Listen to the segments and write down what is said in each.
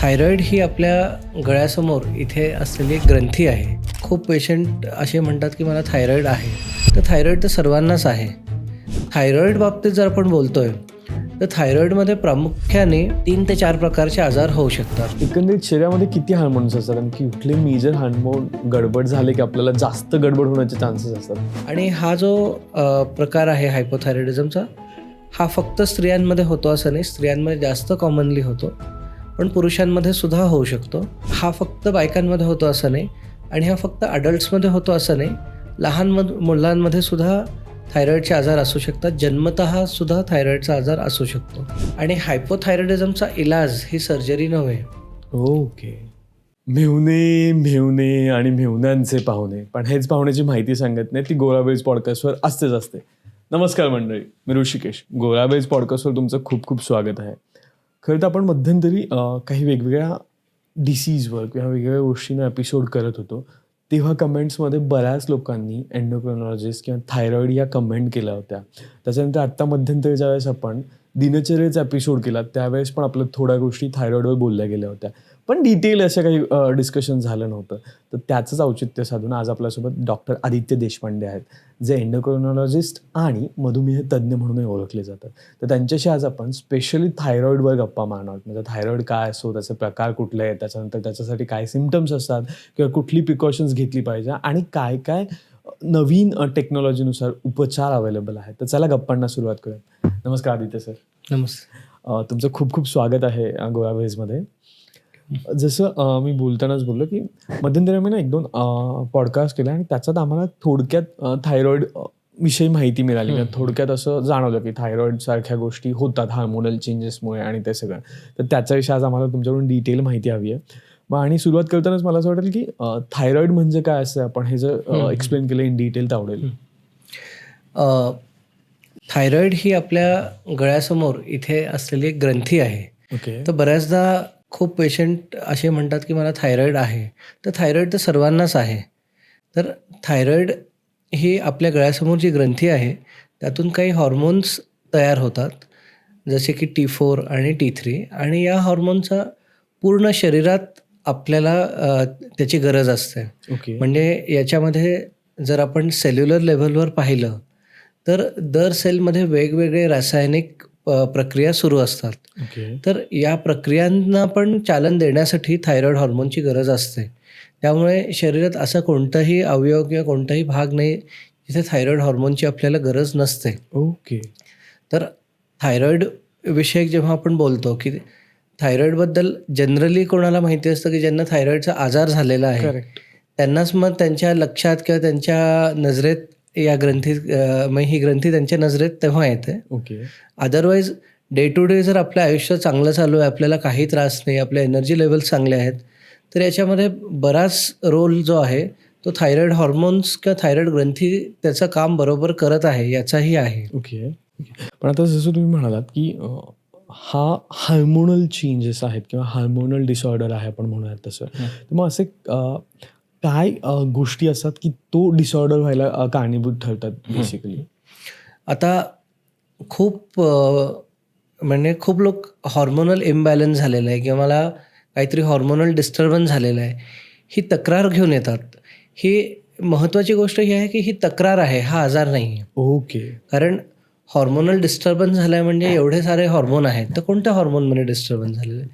Thyroid ही आपल्या गळ्यासमोर इथे असलेली एक ग्रंथी आहे. खूप पेशंट असे म्हणतात की मला थायरॉईड आहे. तर थायरॉईड तर सर्वांनाच आहे. थायरॉईड बाबतीत जर आपण बोलतोय तर थायरॉईडमध्ये प्रामुख्याने 3 ते 4 प्रकारचे आजार होऊ शकतात. एकंदरीत शरीरामध्ये किती हार्मोन्स असतात आणि की कुठले मेजर हार्मोन गडबड झाले की आपल्याला जास्त गडबड होण्याचे चान्सेस असतात. आणि हा जो प्रकार आहे हायपोथायरॉइडिझमचा, हा फक्त स्त्रियांमध्ये होतो असं नाही. स्त्रियांमध्ये जास्त कॉमनली होतो, पण पुरुषांमध्ये सुद्धा होऊ शकतो. हा फक्त बायकांमध्ये होतो असं नाही आणि हा फक्त अडल्ट्समध्ये होतो असं नाही. लहान मुलांमध्ये सुद्धा थायरॉईडचे आजार असू शकतात. जन्मतः सुद्धा थायरॉईडचा आजार असू शकतो. आणि हायपोथायरॉइडिझमचा इलाज ही सर्जरी नव्हे. ओके. मेहुणे आणि मेहुण्यांचे पाहुणे, पण हेच पाहुण्याची माहिती सांगत नाही ती गोराबेज पॉडकास्टवर असते. नमस्कार मंडळी, मी ऋषिकेश. गोराबेज पॉडकास्टवर तुमचं खूप खूप स्वागत आहे. खरं तर आपण मध्यंतरी काही वेगवेगळ्या डिसीजवर किंवा वेगवेगळ्या गोष्टींना एपिसोड करत होतो. तेव्हा कमेंट्समध्ये बऱ्याच लोकांनी एंडोक्रिनॉलॉजिस्ट किंवा थायरॉईड या कमेंट केल्या होत्या. त्याच्यानंतर आत्ता मध्यंतरी ज्यावेळेस आपण दिनचर्येचा एपिसोड केला त्यावेळेस पण आपल्या थोड्या गोष्टी थायरॉईडवर बोलल्या गेल्या होत्या, पण डिटेल असं काही डिस्कशन झालं नव्हतं. तर त्याचंच औचित्य साधून आज आपल्यासोबत डॉक्टर आदित्य देशपांडे आहेत, जे एंडोक्रिनॉलॉजिस्ट आणि मधुमेह तज्ज्ञ म्हणूनही ओळखले जातात. तर त्यांच्याशी आज आपण स्पेशली थायरॉईडवर गप्पा मारणार आहोत. म्हणजे थायरॉईड काय असतो, त्याचे प्रकार कुठले आहेत, त्याच्यानंतर त्याच्यासाठी काय सिम्पटम्स असतात किंवा कुठली प्रिकॉशन्स घेतली पाहिजे आणि काय काय नवीन टेक्नॉलॉजीनुसार उपचार अवेलेबल आहेत. तर चला गप्पांना सुरुवात करूया. नमस्कार आदित्य सर. नमस्ते. तुमचं खूप खूप स्वागत आहे गोराबेजमध्ये. जसं मी बोलतानाच बोललो की मध्यंतरी आम्ही ना 1-2 पॉडकास्ट केला आणि त्याच्यात आम्हाला थोडक्यात थायरॉईड विषयी माहिती मिळाली. थोडक्यात असं जाणवलं की थायरॉईड सारख्या गोष्टी होतात हार्मोनल चेंजेसमुळे आणि ते सगळं. तर त्याच्याविषयी आज आम्हाला तुमच्याकडून डिटेल माहिती हवी आहे. मग आणि सुरुवात करतानाच मला असं वाटेल की थायरॉईड म्हणजे काय असतं, आपण हे जर एक्सप्लेन केलं इन डिटेल तर आवडेल. थायरॉईड ही आपल्या गळ्यासमोर इथे असलेली एक ग्रंथी आहे. ओके. तर बऱ्याचदा खूप पेशंट असे म्हणतात की मला थायरॉईड आहे. तर थायरॉईड तर सर्वांनाच आहे. तर थायरॉईड ही आपल्या गळ्यासमोर जी ग्रंथी आहे त्यातून काही हॉर्मोन्स तयार होतात, जसे की T4 आणि T3. आणि या हॉर्मोनचा पूर्ण शरीरात आपल्याला त्याची गरज असते. ओके. म्हणजे याच्यामध्ये जर आपण सेल्युलर लेव्हलवर पाहिलं तर दर सेलमध्ये वेगवेगळे रासायनिक प्रक्रिया सुरू असतात. ओके. तर या प्रक्रियांना पण चालन देण्यासाठी थायरॉईड हॉर्मोनची गरज असते. त्यामुळे शरीरात असा कोणताही अवयव किंवा कोणताही भाग नाही जिथे थायरॉईड हॉर्मोनची आपल्याला गरज नसते. ओके. तर थायरॉईड विषयक जेव्हा आपण बोलतो की थायरॉईडबद्दल जनरली कोणाला माहिती असतं की ज्यांना थायरॉईडचा आजार झालेला आहे, करेक्ट. त्यांनाच मग त्यांच्या लक्षात किंवा त्यांच्या नजरेत या ग्रंथीत मग ही ग्रंथी त्यांच्या नजरेत तेव्हा येते. Okay. Otherwise day to day जर आपलं आयुष्य चांगलं चालू आहे, आपल्याला काही त्रास नाही, आपले एनर्जी लेवल्स चांगले आहेत, तर याच्यामध्ये बराच रोल जो आहे तो थायरॉईड हॉर्मोन्स किंवा थायरॉईड ग्रंथी त्याचं काम बरोबर करत आहे याचाही आहे. ओके. पण आता जसं तुम्ही म्हणालात की हा हार्मोनल चेंजेस आहेत किंवा हार्मोनल डिसऑर्डर आहे आपण म्हणूयात तसं. तर मग असे काय गोष्टी असतात की तो डिसऑर्डर व्हायला कारणीभूत ठरतात बेसिकली? आता खूप म्हणजे खूप लोक हॉर्मोनल इम्बॅलन्स झालेलं आहे किंवा मला काहीतरी हॉर्मोनल डिस्टर्बन्स झालेलं आहे ही तक्रार घेऊन येतात. ही महत्त्वाची गोष्ट ही आहे की ही तक्रार आहे, हा आजार नाही आहे. ओके. कारण हॉर्मोनल डिस्टर्बन्स झालं आहे म्हणजे एवढे सारे हॉर्मोन आहेत, तर कोणत्या हॉर्मोनमध्ये डिस्टर्बन्स झालेलं आहे?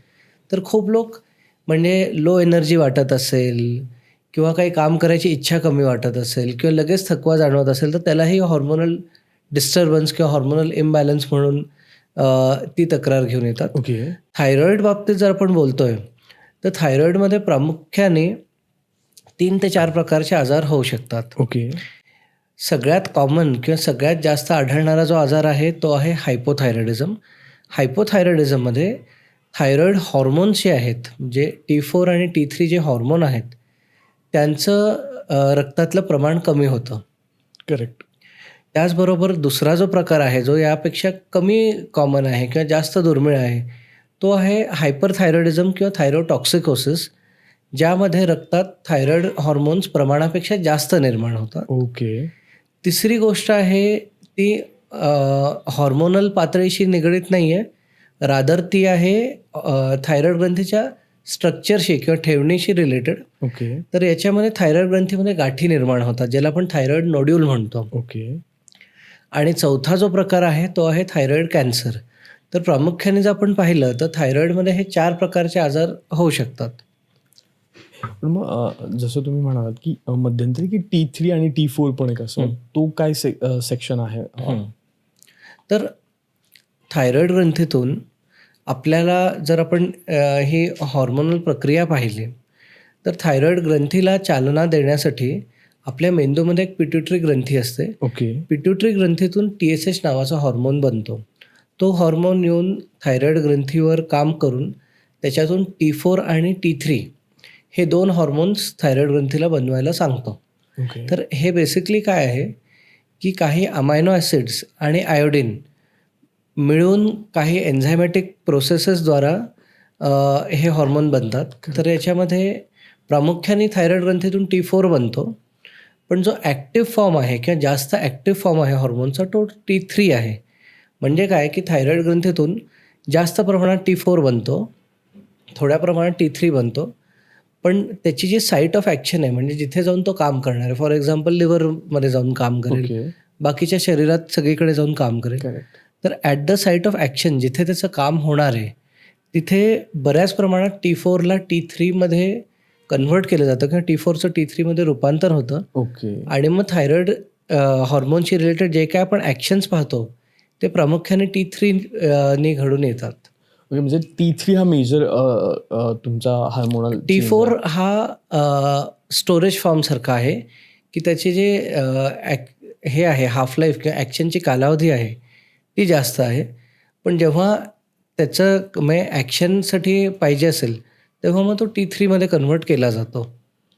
तर खूप लोक म्हणजे लो एनर्जी वाटत असेल किंवा काही काम करायची इच्छा कमी वाटत असेल किंवा लगेच थकवा जाणवत असेल, तर त्यालाही हॉर्मोनल डिस्टर्बन्स किंवा हॉर्मोनल इम्बॅलन्स म्हणून ती तक्रार घेऊन येतात. ओके. थायरॉईड बाबतीत जर आपण बोलतोय तर थायरॉईडमध्ये प्रामुख्याने 3 ते 4 प्रकारचे आजार होऊ शकतात. ओके. सगळ्यात कॉमन किंवा सगळ्यात जास्त आढळणारा जो आजार आहे तो आहे हायपोथायरॉइडिझम. हायपोथायरॉइडिझममध्ये थायरॉईड हॉर्मोन्स जे आहेत, म्हणजे T4 आणि T3 जे हॉर्मोन आहेत त्यांचं रक्तातलं प्रमाण कमी होतं. करेक्ट. त्याचबरोबर दुसरा जो प्रकार आहे जो यापेक्षा कमी कॉमन आहे किंवा जास्त दुर्मिळ आहे तो आहे हायपरथायरॉइडिझम किंवा थायरोटॉक्सिकोसिस, ज्यामध्ये रक्तात थायरॉईड हॉर्मोन्स प्रमाणापेक्षा जास्त निर्माण होतात. ओके. तिसरी गोष्ट आहे ती हॉर्मोनल पातळीशी निगडीत नाही आहे, रादर ती आहे थायरॉईड ग्रंथीच्या स्ट्रक्चरशी किंवा ठेवणीशी रिलेटेड. ओके तर याच्यामध्ये थायरॉइड ग्रंथीमध्ये गाठी निर्माण होतात, ज्याला आपण थायरॉइड नोड्यूल म्हणतो. ओके आणि चौथा जो प्रकार आहे तो आहे थायरॉइड कॅन्सर. तर प्रामुख्याने जर आपण पाहिलं तर थायरॉइडमध्ये हे 4 प्रकारचे आजार होऊ शकतात. पण मग जसं तुम्ही म्हणालात की मध्यंतरी की T3 आणि T4 पण एक असं तो काय सेक्शन आहे? तर थायरॉइड ग्रंथीतून आपल्याला जर आपण ही हॉर्मोनल प्रक्रिया पाहिली तर थायरॉइड ग्रंथीला चालना देण्यासाठी आपल्या मेंदूमध्ये एक पिट्युटरी ग्रंथी असते. ओके पिट्युटरी ग्रंथीतून TSH नावाचा हॉर्मोन बनतो. तो हॉर्मोन येऊन थायरॉइड ग्रंथीवर काम करून त्याच्यातून T4 आणि T3 हे 2 हॉर्मोन्स थायरॉइड ग्रंथीला बनवायला सांगतो. ओके तर हे बेसिकली काय आहे की काही अमायनो ॲसिड्स आणि आयोडीन मिळून काही एन्झायमॅटिक प्रोसेसेसद्वारा हे हॉर्मोन बनतात. तर याच्यामध्ये प्रामुख्याने थायरॉइड ग्रंथीतून T4 बनतो, पण जो ॲक्टिव्ह फॉर्म आहे किंवा जास्त ॲक्टिव्ह फॉर्म आहे हॉर्मोनचा तो T3 आहे. म्हणजे काय की थायरॉइड ग्रंथीतून जास्त प्रमाणात T4 बनतो, थोड्या प्रमाणात T3 बनतो, पण त्याची जी साईट ऑफ ॲक्शन आहे म्हणजे जिथे जाऊन तो काम करणार आहे, फॉर एक्झाम्पल लिव्हरमध्ये जाऊन काम करेल, ओके बाकीच्या शरीरात सगळीकडे जाऊन काम करेल. करेक्ट तर at the site of action जिथे त्याचं काम होणार आहे तिथे बऱ्याच प्रमाणात T4ला T3मध्ये कन्व्हर्ट केलं जातं किंवा T4चं T3मध्ये रूपांतर होतं. ओके आणि मग थायरॉइड हॉर्मोनशी रिलेटेड जे काय आपण ॲक्शन्स पाहतो ते प्रामुख्याने T3 नी घडून येतात. ओके म्हणजे T3 हा मेजर तुमचा हार्मोनल T4 हा स्टोरेज फॉर्मसारखा आहे की त्याचे जे हे आहे हाफ लाईफ किंवा ॲक्शनची कालावधी आहे ती जास्त आहे, पण जेव्हा त्याचं म्हणजे ॲक्शनसाठी पाहिजे असेल तेव्हा मग तो T3मध्ये कन्व्हर्ट केला जातो.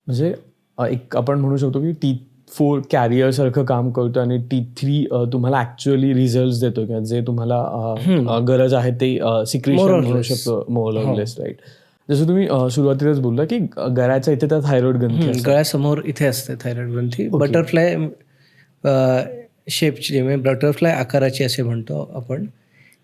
म्हणजे एक आपण म्हणू शकतो की T4 कॅरियर सारखं काम करतो आणि T3 तुम्हाला ऍक्च्युअली रिझल्ट देतो किंवा जे तुम्हाला गरज आहे ते सिक्रेशन More or म्हणू less. शकतो मोर ऑर लेस राईट. जसं तुम्ही सुरुवातीलाच बोलला की गळ्याच्या इथे त्या थायरॉइड ग्रंथी असतात. गळ्यासमोर इथे असते थायरॉइड ग्रंथी. बटरफ्लाय शेपची म्हणजे बटरफ्लाय आकाराची असे म्हणतो आपण,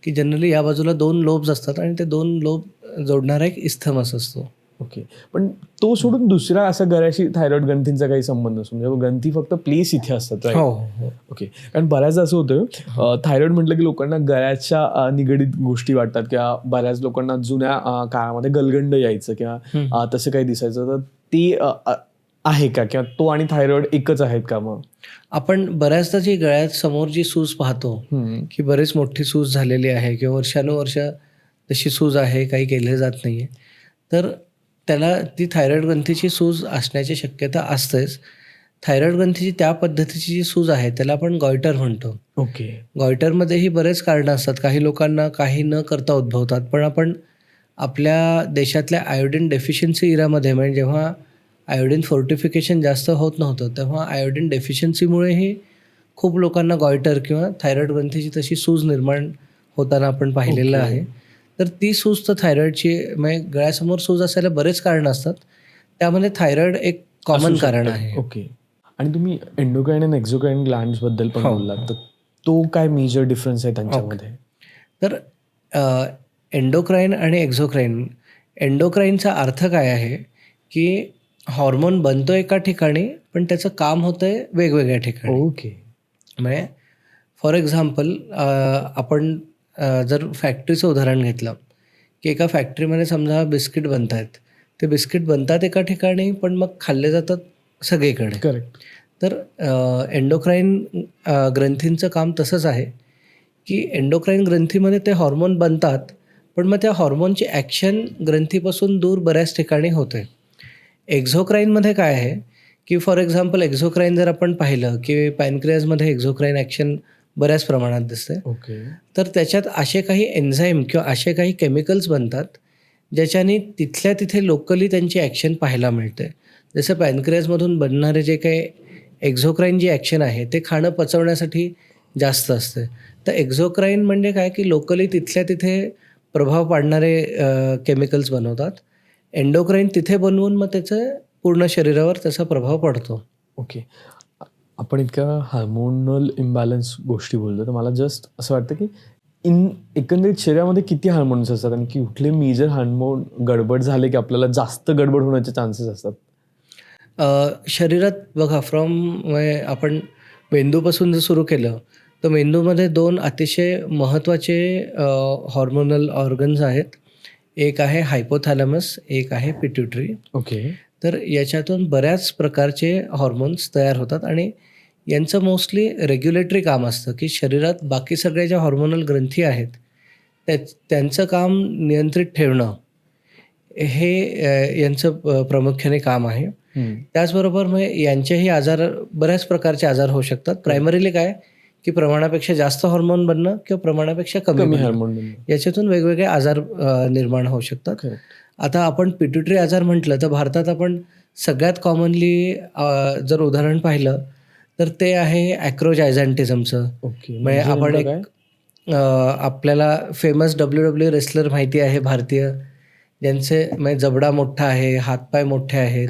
की जनरली या बाजूला 2 लोब्स असतात आणि ते 2 लोब जोडणारा एक इस्थमस असतो. ओके पण तो सोडून दुसरा असा गळ्याशी थायरॉइड ग्रंथींचा काही संबंध नसतो म्हणजे ग्रंथी फक्त प्लेस इथे असतात हो राईट? हो ओके कारण बऱ्याचदा असं होतं थायरॉइड म्हटलं की लोकांना गळ्याच्या निगडीत गोष्टी वाटतात किंवा बऱ्याच लोकांना जुन्या काळामध्ये गलगंड यायचं किंवा तसं काही दिसायचं, तर ते आहे का किंवा तो आणि थायरॉइड एकच आहेत का? मग आपण बऱ्याचदा जी गळ्यात समोर जी सूज पाहतो की बरीच मोठी सूज झालेली आहे किंवा वर्षानुवर्ष तशी सूज आहे, काही केलं जात नाही आहे, तर त्याला ती थायरॉइड ग्रंथीची सूज असण्याची शक्यता असतेच. थायरॉइड ग्रंथीची त्या पद्धतीची जी सूज आहे त्याला आपण गॉयटर म्हणतो. ओके गॉयटरमध्येही बरेच कारणं असतात. काही लोकांना काही न करता उद्भवतात, पण आपण आपल्या देशातल्या आयोडीन डेफिशियन्सी इरामध्ये म्हणजे जेव्हा आयोडीन फोर्टिफिकेशन जास्त होत नव्हतं तेव्हा आयोडीन डेफिशियन्सीमुळेही खूप लोकांना गॉयटर किंवा थायरॉइड ग्रंथीची तशी सूज निर्माण होताना आपण पाहिलेलं ओके. आहे. तर ती सूज तर थायरॉइडची म्हणजे गळ्यासमोर सूज असायला बरेच कारणं असतात, त्यामध्ये थायरॉइड एक कॉमन कारण आहे. ओके आणि तुम्ही एंडोक्राइन आणि एक्झोक्राइन ग्लँड्स बद्दल पण हो, बोललात, तर तो काय मेजर डिफरन्स आहे त्यांच्यामध्ये? तर एंडोक्राईन आणि एक्झोक्राईन, एंडोक्राईनचा अर्थ काय आहे की हॉर्मोन बनतो एका ठिकाणी पण त्याचं काम होतं आहे वेगवेगळ्या ठिकाणी. ओके म्हणजे फॉर एक्झाम्पल आपण जर फॅक्टरीचं उदाहरण घेतलं की एका फॅक्टरीमध्ये समजा बिस्किट बनत आहेत, ते बिस्किट बनतात एका ठिकाणी पण मग खाल्ले जातात सगळीकडे. करेक्ट. तर एंडोक्राईन ग्रंथींचं काम तसंच आहे की एंडोक्राईन ग्रंथीमध्ये ते हॉर्मोन बनतात पण मग त्या हॉर्मोनची ॲक्शन ग्रंथीपासून दूर बऱ्याच ठिकाणी होते. एक्झोक्राईनमध्ये काय आहे की फॉर एक्झाम्पल एक्झोक्राईन जर आपण पाहिलं की पॅनक्रियाजमध्ये एक्झोक्राईन ॲक्शन बऱ्याच प्रमाणात दिसते. ओके तर त्याच्यात असे काही एन्झाईम किंवा असे काही केमिकल्स बनतात ज्याच्याने तिथल्या तिथे लोकली त्यांची ॲक्शन पाहायला मिळते. जसं पॅनक्रियाजमधून बनणारे जे काही एक्झोक्राईन जी ॲक्शन आहे ते खाणं पचवण्यासाठी जास्त असते. तर एक्झोक्राईन म्हणजे काय की लोकली तिथल्या तिथे प्रभाव पाडणारे केमिकल्स बनवतात. एंडोक्राईन तिथे बनवून मग त्याचं पूर्ण शरीरावर त्याचा प्रभाव पडतो. ओके आपण इतक्या हार्मोनल इम्बॅलन्स गोष्टी बोलतो, तर मला जस्ट असं वाटतं की एकंदरीत शरीरामध्ये किती हार्मोन्स असतात आणि कुठले मेजर हार्मोन गडबड झाले की आपल्याला जास्त गडबड होण्याचे चान्सेस असतात? शरीरात बघा आपण मेंदूपासून जर सुरू केलं, तर मेंदूमध्ये 2 अतिशय महत्त्वाचे हॉर्मोनल ऑर्गन्स आहेत. एक आहे हायपोथॅलॅमस, एक आहे पिट्युटरी. ओके. तर याच्यातून बऱ्याच प्रकारचे हॉर्मोन्स तयार होतात आणि यांचं मोस्टली रेग्युलेटरी काम असतं, की शरीरात बाकी सगळ्या ज्या हॉर्मोनल ग्रंथी आहेत, त्यांचं काम नियंत्रित ठेवणं हे यांचं प्रामुख्याने काम आहे. त्याचबरोबर मग यांचेही बऱ्याच प्रकारचे आजार होऊ शकतात. प्रायमरीली काय, की प्रमाणापेक्षा जास्त हॉर्मोन बनणं किंवा प्रमाणापेक्षा कमी कमी बनणं. हार्मोन. याच्यातून वेगवेगळे आजार निर्माण होऊ शकतात. आता आपण पिट्युटरी आजार म्हटलं तर भारतात आपण सगळ्यात कॉमनली जर उदाहरण पाहिलं तर ते आहे ॲक्रोजायझॅन्टिझमचं. ओके. म्हणजे आपण आपल्याला फेमस WWE रेसलर माहिती आहे भारतीय, ज्यांचे म्हणजे जबडा मोठा आहे, हातपाय मोठे आहेत.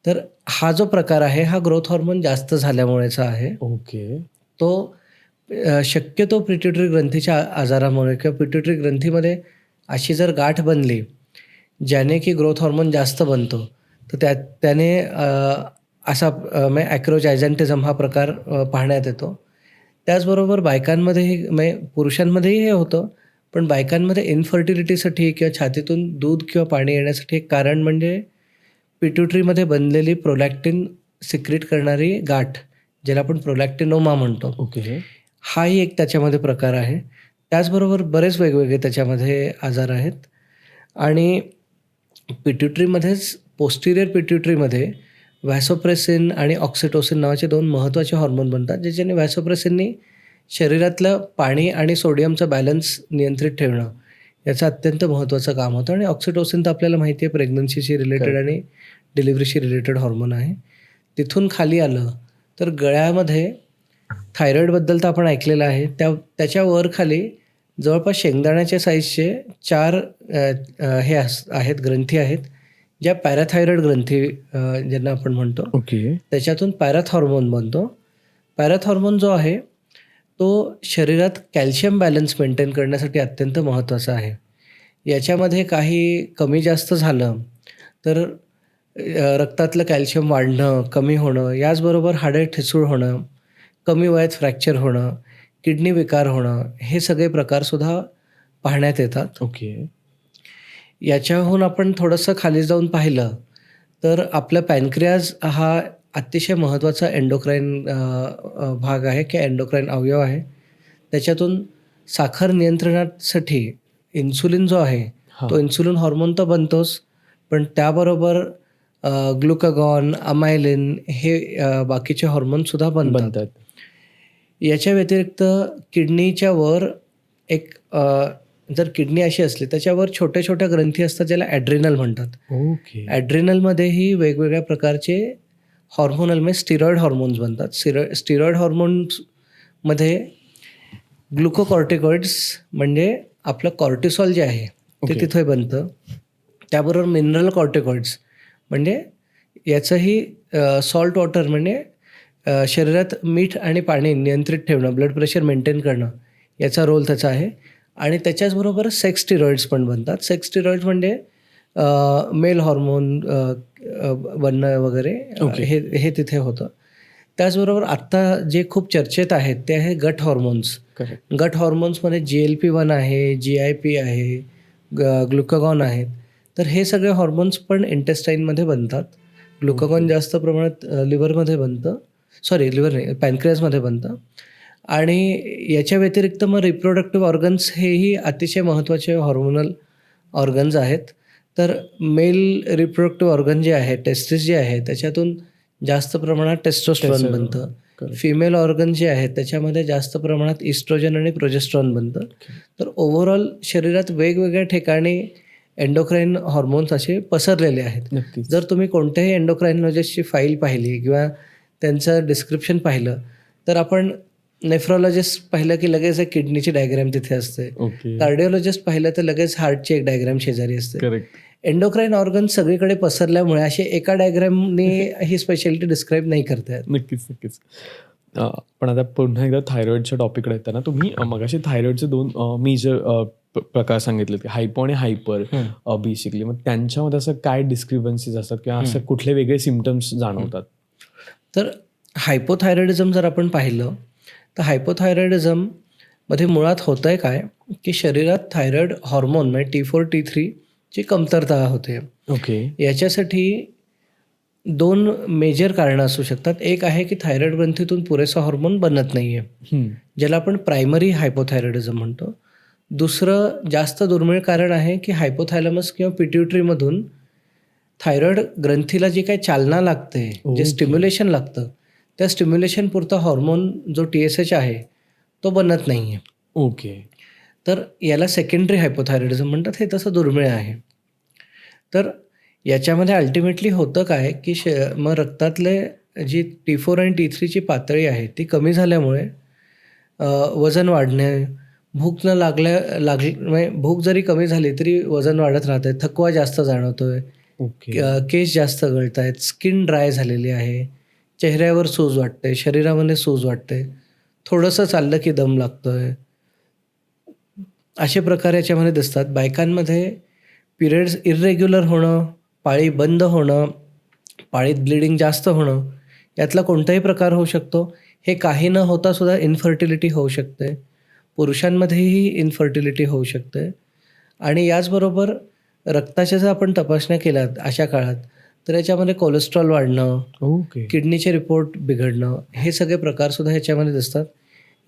तर हा जो प्रकार आहे हा ग्रोथ हॉर्मोन जास्त झाल्यामुळेचा आहे. ओके. तो शक्यतो पिट्युटरी ग्रंथीच्या आजारामुळे किंवा पिट्युटरी ग्रंथीमध्ये अशी जर गाठ बनली ज्याने की ग्रोथ हॉर्मोन जास्त बनतो, तर त्याने असा म्हणजे ॲक्रोजायझॅन्टिझम हा प्रकार पाहण्यात येतो. त्याचबरोबर बायकांमध्येही म्हणजे पुरुषांमध्येही हे होतं, पण बायकांमध्ये इन्फर्टिलिटीसाठी किंवा छातीतून दूध किंवा पाणी येण्यासाठी एक कारण म्हणजे पिट्युटरीमध्ये बनलेली प्रोलॅक्टिन सिक्रीट करणारी गाठ, ज्याला आपण प्रोलॅक्टिनोमा म्हणतो. ओके. हाही एक त्याच्यामध्ये प्रकार आहे. त्याचबरोबर बरेच वेगवेगळे त्याच्यामध्ये आजार आहेत आणि पिट्युटरीमध्येच पोस्टिरियर पिट्युटरीमध्ये व्हॅसोप्रेसिन आणि ऑक्सिटोसिन नावाचे 2 महत्त्वाचे हॉर्मोन बनतात, ज्याच्याने व्हॅसोप्रेसिननी शरीरातलं पाणी आणि सोडियमचं बॅलन्स नियंत्रित ठेवणं याचं अत्यंत महत्त्वाचं काम होतं. आणि ऑक्सिटोसिन तर आपल्याला माहिती आहे प्रेग्नन्सीशी रिलेटेड आणि डिलिव्हरीशी रिलेटेड हॉर्मोन आहे. तिथून खाली आलं तर गळ्यामध्ये थायरॉईडबद्दल तर आपण ऐकलेलं आहे. त्याच्या वर खाली जवळपास शेंगदाण्याच्या साईजचे 4 आहेत ग्रंथी आहेत, ज्या पॅराथायरॉईड ग्रंथी ज्यांना आपण म्हणतो. ओके. त्याच्यातून पॅराथॉर्मोन बनतो. पॅराथॉर्मोन जो आहे तो शरीरात कॅल्शियम बॅलन्स मेंटेन करण्यासाठी अत्यंत महत्त्वाचा आहे. याच्यामध्ये काही कमी जास्त झालं तर रक्तातलं कॅल्शियम वाढणं, कमी होणं, याचबरोबर हाडे ठिसूळ होणं, कमी वयात फ्रॅक्चर होणं, किडनी विकार होणं, हे सगळे प्रकारसुद्धा पाहण्यात येतात. ओके. याच्याहून आपण थोडंसं खाली जाऊन पाहिलं तर आपलं पॅनक्रियाज हा अतिशय महत्त्वाचा एंडोक्राईन भाग आहे किंवा एंडोक्राईन अवयव आहे. त्याच्यातून साखर नियंत्रणासाठी इन्सुलिन जो आहे तो इन्सुलिन हॉर्मोन तर बनतोच, पण त्याबरोबर ग्लुकागॉन, अमायलिन हे बाकीचे हॉर्मोनसुद्धा बनतात. याच्या व्यतिरिक्त किडनीच्या वर एक जर किडनी अशी असली त्याच्यावर छोट्या छोट्या ग्रंथी असतात ज्याला ॲड्रिनल म्हणतात. ओके. ॲड्रिनलमध्येही वेगवेगळ्या प्रकारचे हॉर्मोनल म्हणजे स्टिरॉइड हॉर्मोन्स बनतात. स्टिरॉइड हॉर्मोन्समध्ये ग्लुकोकॉर्टिकॉइड्स म्हणजे आपलं कॉर्टिसॉल जे आहे ते तिथे बनतं. त्याबरोबर मिनरल कॉर्टिकॉइड्स म्हणजे याचंही सॉल्ट वॉटर म्हणजे शरीरात मीठ आणि पाणी नियंत्रित ठेवणं, ब्लड प्रेशर मेंटेन करणं, याचा रोल त्याचा आहे. आणि त्याच्याचबरोबर सेक्स स्टिरॉइड्स पण बनतात. सेक्स स्टिरॉइड्स म्हणजे मेल हॉर्मोन बनणं वगैरे हे तिथे होतं. त्याचबरोबर आत्ता जे खूप चर्चेत आहेत ते आहे गट हॉर्मोन्स. गट हॉर्मोन्समध्ये GLP-1 आहे, GIP आहे, ग्लुकागॉन आहेत. तर हे सगळे हॉर्मोन्स पण इंटेस्टाईनमध्ये बनतात. ग्लुकागॉन जास्त प्रमाणात लिव्हरमध्ये बनतं, लिव्हर नाही, पॅनक्रियाजमध्ये बनतं. आणि याच्या व्यतिरिक्त मग रिप्रोडक्टिव्ह ऑर्गन्स हेही अतिशय महत्त्वाचे हॉर्मोनल ऑर्गन्स आहेत. तर मेल रिप्रोडक्टिव्ह ऑर्गन जे आहे, टेस्टिस जे आहे, त्याच्यातून जास्त प्रमाणात टेस्टोस्टेरॉन बनतं. फिमेल ऑर्गन जे आहेत त्याच्यामध्ये जास्त प्रमाणात इस्ट्रोजन आणि प्रोजेस्ट्रॉन बनतं. तर ओव्हरऑल शरीरात वेगवेगळ्या ठिकाणी एंडोक्राईन हॉर्मोन्स असे पसरलेले आहेत. जर तुम्ही कोणत्याही एंडोक्राईनॉलॉजिस्टची फाईल पाहिली किंवा त्यांचं डिस्क्रिप्शन पाहिलं तर आपण नेफ्रॉलॉजिस्ट पाहिलं की लगेच एक किडनीची डायग्राम तिथे असते. कार्डिओलॉजिस्ट पाहिलं तर लगेच हार्टची एक डायग्राम शेजारी असते. एंडोक्राईन ऑर्गन सगळीकडे पसरल्यामुळे असे एका डायग्रामने ही स्पेशालिटी डिस्क्राईब नाही करता येत. नक्कीच. पण आता पुन्हा एकदा थायरॉइडच्या टॉपिककडे येताना तुम्ही मगाशी थायरॉइडचे 2 मेजर प्रकार सांगितलेत की हायपो आणि हायपर बेसिकली. मग त्यांच्यामध्ये असं काय डिस्क्रिपन्सीज असतात किंवा असं कुठले वेगळे सिम्पटम्स जाणवतात? तर हायपोथायरॉइडिझम जर आपण पाहिलं तर हायपोथायरॉइडिझम मध्ये मुळात होतंय काय की शरीरात थायरॉइड हॉर्मोन म्हणजे T4 T3 ची कमतरता होते. ओके. याच्यासाठी 2 मेजर कारणं असू शकतात. एक आहे की थायरॉइड ग्रंथीतून पुरेसा हॉर्मोन बनत नाही आहे, ज्याला आपण प्रायमरी हायपोथायरॉइडिझम म्हणतो. दुसरं जास्त दुर्मिळ कारण आहे की हायपोथॅलॅमस किंवा पिट्युटरीमधून थायरॉइड ग्रंथीला जी काही चालना लागते, जे ओके. स्टिम्युलेशन लागतं, त्या स्टिम्युलेशन पुरता हॉर्मोन जो TSH आहे तो बनत नाही आहे. ओके. तर याला सेकंडरी हायपोथायरॉइडिझम म्हणतात. हे तसं दुर्मिळ आहे. तर याच्यामध्ये अल्टिमेटली होतं काय की मग रक्तातले जी T4 आणि T3 ची पातळी आहे ती कमी झाल्यामुळे वजन वाढणे, भूक न म्हणजे भूक जरी कमी झाली तरी वजन वाढत राहतंय, थकवा जास्त जाणवतोय, ओके. केस जास्त गळत आहेत, स्किन ड्राय झालेली आहे, चेहऱ्यावर सूज वाटते, शरीरामध्ये सूज वाटते, थोडंसं चाललं की दम लागतोय. असे प्रकार याच्यामध्ये दिसतात. बायकांमध्ये पिरियड्स इर्रेग्युलर होणं, पाळी बंद होणं, पाळीत ब्लिडिंग जास्त होणं, यातला कोणताही प्रकार होऊ शकतो. हे काही न होता सुद्धा इन्फर्टिलिटी होऊ शकते. पुरुषांमध्येही इन्फर्टिलिटी होऊ शकते. आणि याचबरोबर रक्ताच्या जर आपण तपासण्या केल्यात अशा काळात तर याच्यामध्ये कोलेस्ट्रॉल वाढणं, ओके. किडनीचे रिपोर्ट बिघडणं, हे सगळे प्रकारसुद्धा ह्याच्यामध्ये दिसतात.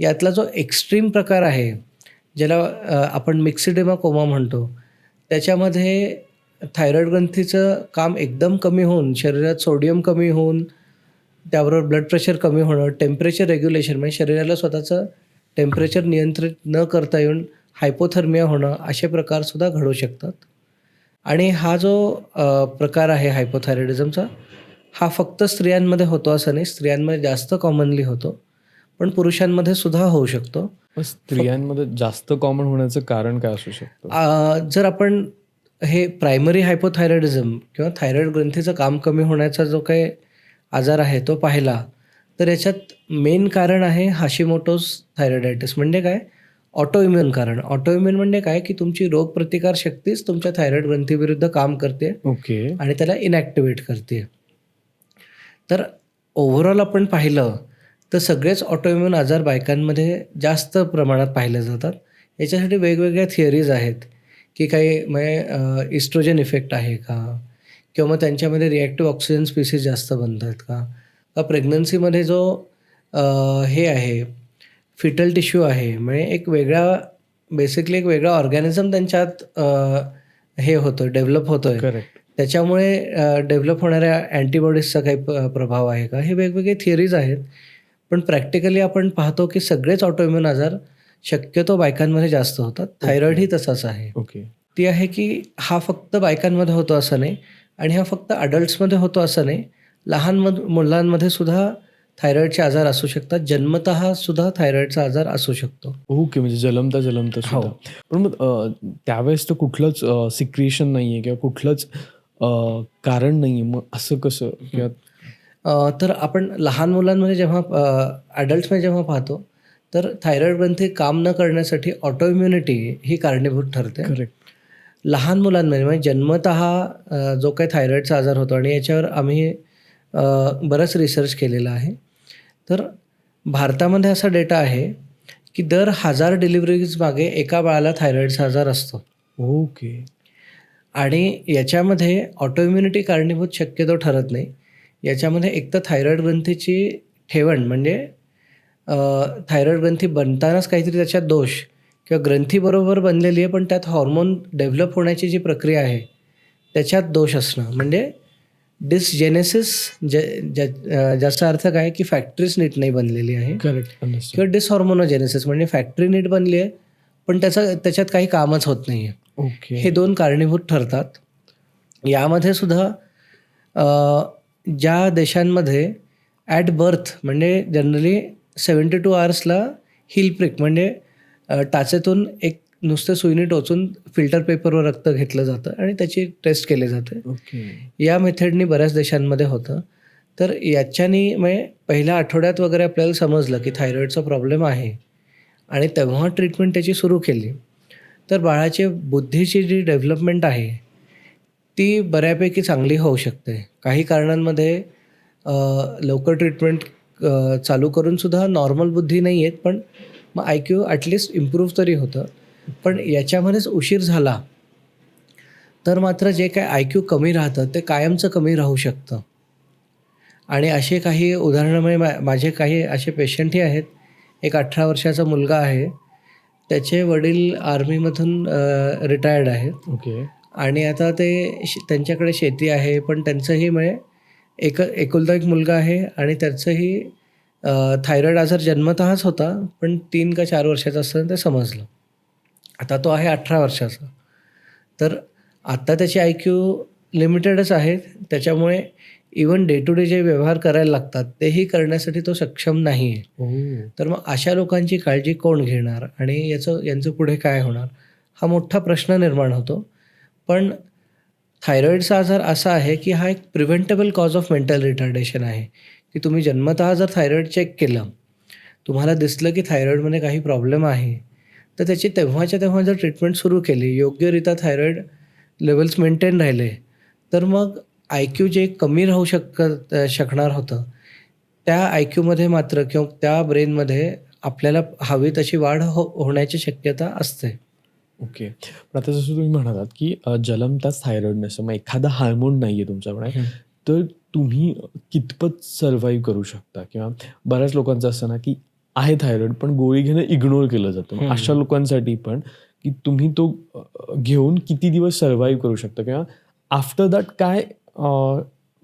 यातला जो एक्स्ट्रीम प्रकार आहे ज्याला आपण मिक्सिडेमा कोमा म्हणतो, त्याच्यामध्ये थायरॉइड ग्रंथीचं काम एकदम कमी होऊन शरीरात सोडियम कमी होऊन त्याबरोबर ब्लड प्रेशर कमी होणं, टेम्परेचर रेग्युलेशन म्हणजे शरीराला स्वतःचं टेम्परेचर नियंत्रित न करता येऊन हायपोथर्मिया होणं, असे प्रकारसुद्धा घडू शकतात. आणि हा जो प्रकार आहे हायपोथायरॉइडिझमचा, हा फक्त स्त्रियांमध्ये होतो असं नाही. स्त्रियांमध्ये जास्त कॉमनली होतो, पण पुरुषांमध्ये सुद्धा होऊ शकतो. मग स्त्रियांमध्ये जास्त कॉमन होण्याचं कारण काय असू शकतं? जर आपण हे प्रायमरी हायपोथायरॉइडिझम किंवा थायरॉइड ग्रंथीचं काम कमी होण्याचा जो काही आजार आहे तो पाहिला तर याच्यात मेन कारण आहे हाशिमोटोज थायरॉइडायटिस. म्हणजे काय? ऑटोइम्युन कारण. ऑटोइम्युन म्हणजे काय की तुमची रोगप्रतिकार शक्तीच तुमच्या थायरॉइड ग्रंथीविरुद्ध काम करते ओके. आणि त्याला इनॅक्टिवेट करते. तर ओव्हरऑल आपण पाहिलं तर सगळेच ऑटोइम्युन आजार बायकांमध्ये जास्त प्रमाणात पाहिले जातात. याच्यासाठी वेगवेगळ्या थिअरीज आहेत की काही म्हणजे इस्ट्रोजन इफेक्ट आहे का, किंवा मग त्यांच्यामध्ये रिॲक्टिव्ह ऑक्सिजन स्पीसीज जास्त बनतात का प्रेग्नन्सीमध्ये जो हे आहे फिटल टिश्यू आहे, म्हणजे एक बेसिकली एक वेगळा ऑर्गॅनिझम त्यांच्यात हे होतं, डेव्हलप होतोय. करेक्ट. त्याच्यामुळे डेव्हलप होणाऱ्या अँटीबॉडीजचा काही प्रभाव आहे का, हे वेगवेगळे थिअरीज आहेत. पण प्रॅक्टिकली आपण पाहतो की सगळेच ऑटोइम्युन आजार शक्यतो बायकांमध्ये जास्त होतात. थायरॉइडही तसाच आहे. ओके. ती आहे की हा फक्त बायकांमध्ये होतो असं नाही आणि हा फक्त अडल्ट्समध्ये होतो असं नाही. लहान मुलांमध्ये सुद्धा थायरॉइडचे आजार असू शकतात. जन्मतः सुद्धा थायरॉइडचा आजार असू शकतो. ओके. म्हणजे जलमता सुद्धा. पण मग त्यावेळेस तर कुठलंच सिक्रेशन नाहीये किंवा कुठलंच कारण नाहीये, मग असं कसं? किंवा तर आपण लहान मुलांमध्ये जेव्हा अडल्ट्समध्ये जेव्हा पाहतो तर थायरॉइड ग्रंथी काम न करण्यासाठी ऑटोइम्युनिटी ही कारणीभूत ठरते. करेक्ट. लहान मुलांमध्ये म्हणजे जन्मतः जो काही थायरॉइडचा आजार होतो आणि याच्यावर आम्ही बरंच रिसर्च केलेला आहे. तर भारतामध्ये असा डेटा आहे की दर 1000 डिलिव्हरीज मागे एका बाळाला थायरॉइडचा आजार असतो. ओके. आणि याच्यामध्ये ऑटोइम्युनिटी कारणीभूत शक्यतो ठरत नाही. याच्यामध्ये एक तर थायरॉइड ग्रंथीची ठेवण म्हणजे थायरॉइड ग्रंथी बनतानाच काहीतरी त्याच्यात दोष किंवा ग्रंथी बरोबर बनलेली आहे पण त्यात हॉर्मोन डेव्हलप होण्याची जी प्रक्रिया आहे त्याच्यात दोष असणं, म्हणजे डिसजेनेसिस. ज्याचा अर्थ काय की फॅक्टरीच नीट नाही बनलेली आहे. करेक्ट. किंवा डिसहॉर्मोनोजेनेसिस म्हणजे फॅक्टरी नीट बनली आहे पण त्याच्यात काही कामच होत नाही आहे. ओके. हे 2 कारणीभूत ठरतात. यामध्ये सुद्धा ज्या देशांमध्ये ॲट बर्थ म्हणजे जनरली 72 आवर्सला हिल प्रिक म्हणजे टाचेतून एक नुसतं सुईने टोचून फिल्टर पेपरवर रक्त घेतलं जातं आणि त्याची टेस्ट केली जाते. ओके. या मेथडनी बऱ्याच देशांमध्ये होतं. तर याच्याने म्हणजे पहिल्या आठवड्यात वगैरे आपल्याला समजलं की थायरॉईडचा प्रॉब्लेम आहे आणि तेव्हा ट्रीटमेंट त्याची सुरू केली तर बाळाची बुद्धीची जी डेव्हलपमेंट आहे ती बऱ्यापैकी चांगली होऊ शकते. काही कारणांमध्ये लवकर ट्रीटमेंट चालू करूनसुद्धा नॉर्मल बुद्धी नाही येत, पण मग IQ ॲटलिस्ट इम्प्रूव्ह तरी होतं. पण याच्यामध्येच उशीर झाला, तर मात्र जे काही IQ कमी राहतं ते कायमचं कमी राहू शकतं. आणि असे काही उदाहरणं म्हणजे माझे काही असे पेशंटही आहेत. एक 18 वर्षाचा मुलगा आहे. त्याचे वडील आर्मीमधून रिटायर्ड आहेत. ओके. आणि आता ते त्यांच्याकडे शेती आहे, पण त्यांचंही म्हणजे एकुलता एक मुलगा आहे आणि त्याचंही थायरॉईड आजार जन्मतःच होता, पण 3 का 4 वर्षाचा असताना ते समजलं. आता तो आहे 18 वर्षाचा. तर आत्ता त्याची IQ लिमिटेडच आहे. त्याच्यामुळे इवन डे टू डे जे व्यवहार करायला लागतात, तेही करण्यासाठी तो सक्षम नाही आहे. तर मग अशा लोकांची काळजी कोण घेणार आणि यांचं पुढे काय होणार? हा मोठा प्रश्न निर्माण होतो. पण थायरॉईडचा आजार असा आहे की हा एक preventable cause of mental retardation आहे, की तुम्ही जन्मतः जर थायरॉईड चेक केलं, तुम्हाला दिसलं की थायरॉईडमध्ये काही प्रॉब्लेम आहे, तर त्याची तेव्हाच्या तेव्हा जर ट्रीटमेंट सुरू केली, योग्यरित्या थायरॉईड लेवल्स मेंटेन राहिले, तर मग IQ जे कमी राहू शकणार होतं, त्या IQमध्ये मात्र किंवा त्या ब्रेनमध्ये आपल्याला हवी तशी वाढ होण्याची शक्यता असते. ओके. पण आता जसं तुम्ही म्हणालात, की जन्मताच थायरॉईड नसतं, मग एखादा हार्मोन नाही आहे तुमच्याकडे, तर तुम्ही कितपत सर्व्हाइव्ह करू शकता? किंवा बऱ्याच लोकांचं असतं ना, की आहे थायरॉईड पण गोळी घेणं इग्नोर केलं जातं. मग अशा लोकांसाठी पण, की तुम्ही तो घेऊन किती दिवस सर्व्हाइव्ह करू शकता किंवा आफ्टर दॅट काय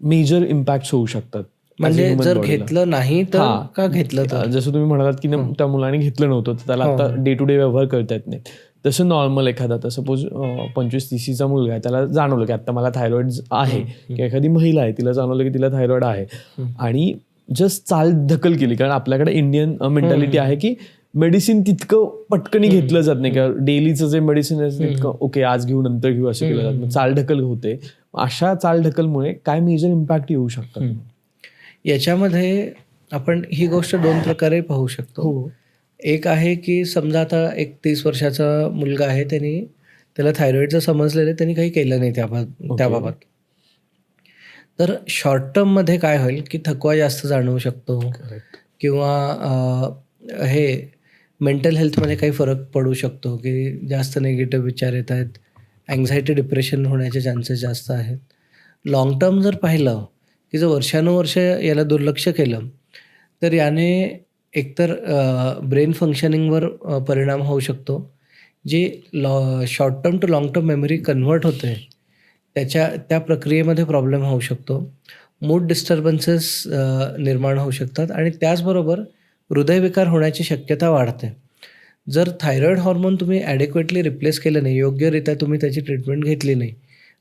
मेजर इम्पॅक्ट्स होऊ शकतात? म्हणजे जर घेतलं नाही तर का घेतलं तर? जसं तुम्ही म्हणालात, की त्या मुलाने घेतलं नव्हतं, तर त्याला आता डे टू डे व्यवहार करता येत नाही. तसं नॉर्मल एखादा आता सपोज 25-30चा मुलगा आहे, त्याला जाणवलं की आता मला थायरॉईड आहे, किंवा एखादी महिला आहे तिला जाणवलं की तिला थायरॉईड आहे आणि जस्ट चालढकल केली, कारण आपल्याकडे इंडियन मेंटॅलिटी आहे की मेडिसिन तितकं पटकनी घेतलं जात नाही, किंवा डेलीचं जे मेडिसिन आहे तितकं ओके आज घेऊ नंतर घेऊ असं केलं जातं, चालढकल होते. अशा चालढकलमुळे काय मेजर इम्पॅक्ट येऊ शकतात? याच्यामध्ये आपण ही गोष्ट 2 प्रकारे पाहू शकतो. एक आहे की समजा आता एक 30 वर्षाचा मुलगा आहे, त्याला थायरॉईडचं समजलेलं आहे, त्यांनी काही केलं नाही त्याबाबत. तर शॉर्ट टर्ममध्ये काय होईल की थकवा जास्त जाणवू शकतो किंवा हे मेंटल हेल्थमध्ये काही फरक पडू शकतो, की जास्त निगेटिव्ह विचार येत आहेत, अँक्झायटी डिप्रेशन होण्याचे चान्सेस जास्त आहेत. लाँग टर्म जर पाहिलं की जर वर्षानुवर्ष याला दुर्लक्ष केलं, तर याने एकतर ब्रेन फंक्शनिंगवर परिणाम होऊ शकतो. जे short term to long term memory convert होते, त्या प्रक्रियेमध्ये प्रॉब्लेम होऊ शकतो. मूड डिस्टर्बन्सेस निर्माण होऊ शकतात आणि त्याचबरोबर हृदयविकार होण्याची शक्यता वाढते. जर थायरॉईड हॉर्मोन तुम्ही ॲडेक्वेटली रिप्लेस केलं नाही, योग्यरित्या तुम्ही त्याची ट्रीटमेंट घेतली नाही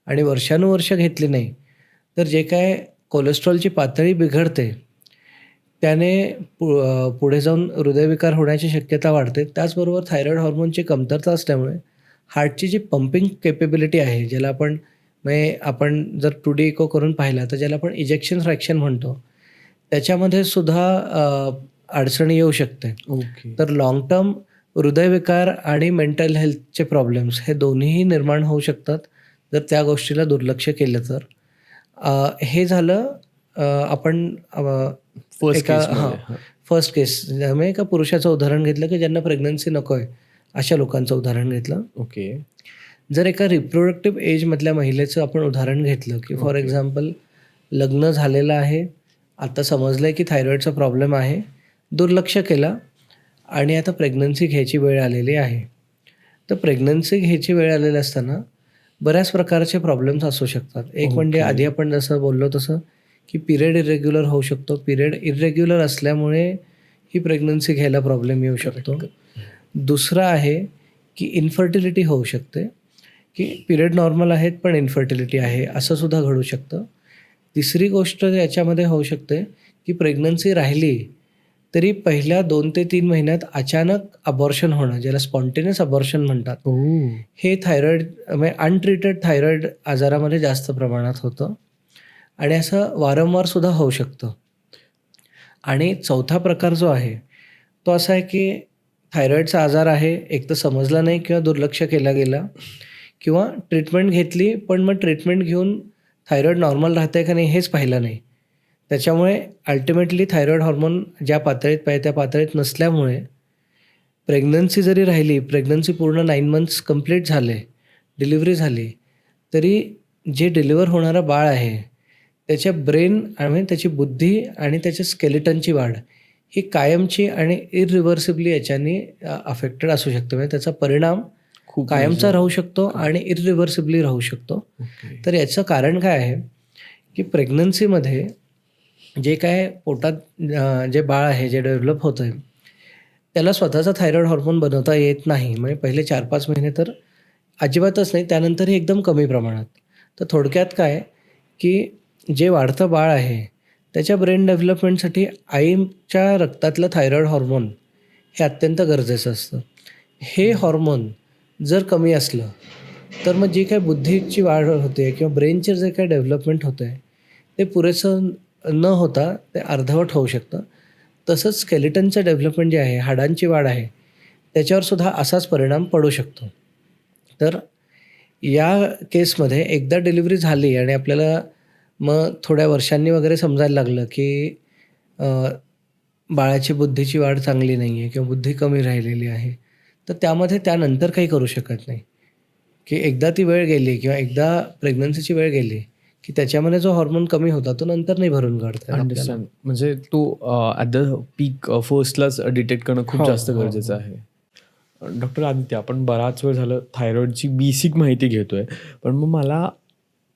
आणि वर्षानुवर्ष घेतली नाही, तर जे काय कोलेस्ट्रॉलची पातळी बिघडते, त्याने पुढे जाऊन हृदयविकार होण्याची शक्यता वाढते. त्याचबरोबर थायरॉईड हॉर्मोनची कमतरता असल्यामुळे हार्टची जी पंपिंग केपेबिलिटी आहे, ज्याला आपण जर 2D इको करून पाहिला, तर ज्याला आपण इजेक्शन फ्रॅक्शन म्हणतो, त्याच्यामध्ये सुद्धा अडचणी येऊ शकते. तर लाँग टर्म हृदयविकार आणि मेंटल हेल्थचे प्रॉब्लेम्स हे दोन्हीही निर्माण होऊ शकतात, जर त्या गोष्टीला दुर्लक्ष केलं तर. हे झालं आपण फर्स्ट केस म्हणजे एका पुरुषाचं उदाहरण घेतलं की ज्यांना प्रेग्नन्सी नको आहे, अशा लोकांचं उदाहरण घेतलं. ओके. जर एका रिप्रोडक्टिव्ह एजमधल्या महिलेचं आपण उदाहरण घेतलं की फॉर एक्झाम्पल लग्न झालेलं आहे, आता समजलं आहे की थायरॉईडचा प्रॉब्लेम आहे, दुर्लक्ष केला आणि आता प्रेग्नन्सी घ्यायची वेळ आलेली आहे. तर प्रेग्नन्सी घ्यायची वेळ आलेली असताना बऱ्याच प्रकारचे प्रॉब्लेम्स असू शकतात. एक म्हणजे आधी आपण जसं बोललो तसं की पिरियड इरेग्युलर होऊ शकतो. पिरियड इरेग्युलर असल्यामुळे ही प्रेग्नन्सी घ्यायला प्रॉब्लेम येऊ शकतो. दुसरं आहे की इन्फर्टिलिटी होऊ शकते, की पिरियड नॉर्मल आहेत पण इन्फर्टिलिटी आहे, असं सुद्धा घडू शकतं. तिसरी गोष्ट याच्यामध्ये होऊ शकते की प्रेग्नन्सी राहिली तरी पहिल्या 2 ते 3 महिन्यात अचानक अबॉर्शन होणं, ज्याला स्पॉन्टेनियस अबॉर्शन म्हणतात, हे थायरॉईड म्हणजे अनट्रीटेड थायरॉईड आजारामध्ये जास्त प्रमाणात होतं. आणि असं वारंवार सुद्धा होऊ शकतं. आणि चौथा प्रकार जो आहे तो असा आहे की थायरॉईडचा आजार आहे, एक तर समजला नाही किंवा दुर्लक्ष केला गेला किंवा ट्रीटमेंट घेतली, पण मग ट्रीटमेंट घेऊन थायरॉईड नॉर्मल राहतंय का नाही हेच पाहिलं नाही. त्याच्यामुळे अल्टिमेटली थायरॉईड हॉर्मोन ज्या पातळीत पाहिजे त्या पातळीत नसल्यामुळे प्रेग्नन्सी जरी राहिली, प्रेग्नन्सी पूर्ण 9 मंथ्स कंप्लीट झाले, डिलिव्हरी झाली, तरी जे डिलिव्हर होणारं बाळ आहे त्याच्या ब्रेन आणि त्याची बुद्धी आणि त्याच्या स्केलेटनची वाढ ही कायमची आणि इरिव्हर्सिबली याच्याने अफेक्टेड असू शकते. म्हणजे त्याचा परिणाम खूप कायमचा राहू शकतो आणि इरिव्हर्सिबली राहू शकतो. ओके. तर याचं कारण काय आहे की प्रेग्नन्सीमध्ये जे काय पोटात जे बाळ आहे, जे डेव्हलप होतं आहे, त्याला स्वतःचा थायरॉईड हॉर्मोन बनवता येत नाही. म्हणजे पहिले 4-5 महिने तर अजिबातच नाही, त्यानंतरही एकदम कमी प्रमाणात. तर थोडक्यात काय की जे वाढतं बाळ आहे त्याच्या ब्रेन डेव्हलपमेंटसाठी आईच्या रक्तातलं थायरॉईड हॉर्मोन हे अत्यंत गरजेचं असतं. हे हॉर्मोन जर कमी असलं तर मग जी काही बुद्धीची वाढ होते किंवा ब्रेनचे जे काही डेव्हलपमेंट होतं आहे ते पुरेसं न होता ते अर्धवट होऊ शकतं. तसंच स्केलेटनचं डेव्हलपमेंट जे आहे, हाडांची वाढ आहे, त्याच्यावर सुद्धा असाच परिणाम पडू शकतो. तर या केसमध्ये एकदा डिलिव्हरी झाली आणि आपल्याला मग थोड्या वर्षांनी वगैरे समजायला लागलं की अ, बाळाची बुद्धीची वाढ चांगली नाही आहे किंवा बुद्धी कमी राहिलेली आहे, तर त्यामध्ये त्यानंतर काही करू शकत नाही. की एकदा ती वेळ गेली किंवा एकदा प्रेग्नन्सीची वेळ गेली की त्याच्यामध्ये जो हॉर्मोन कमी होता तो नंतर नाही भरून काढता येत आपल्याला. अंडरस्टँड. म्हणजे तो ॲट द पीक फर्स्टलाच डिटेक्ट करणं खूप हो, जास्त हो, गरजेचं हो. आहे. डॉक्टर आदित्य, आपण बराच वेळ झालं थायरॉईडची बेसिक माहिती घेतोय. पण मग मला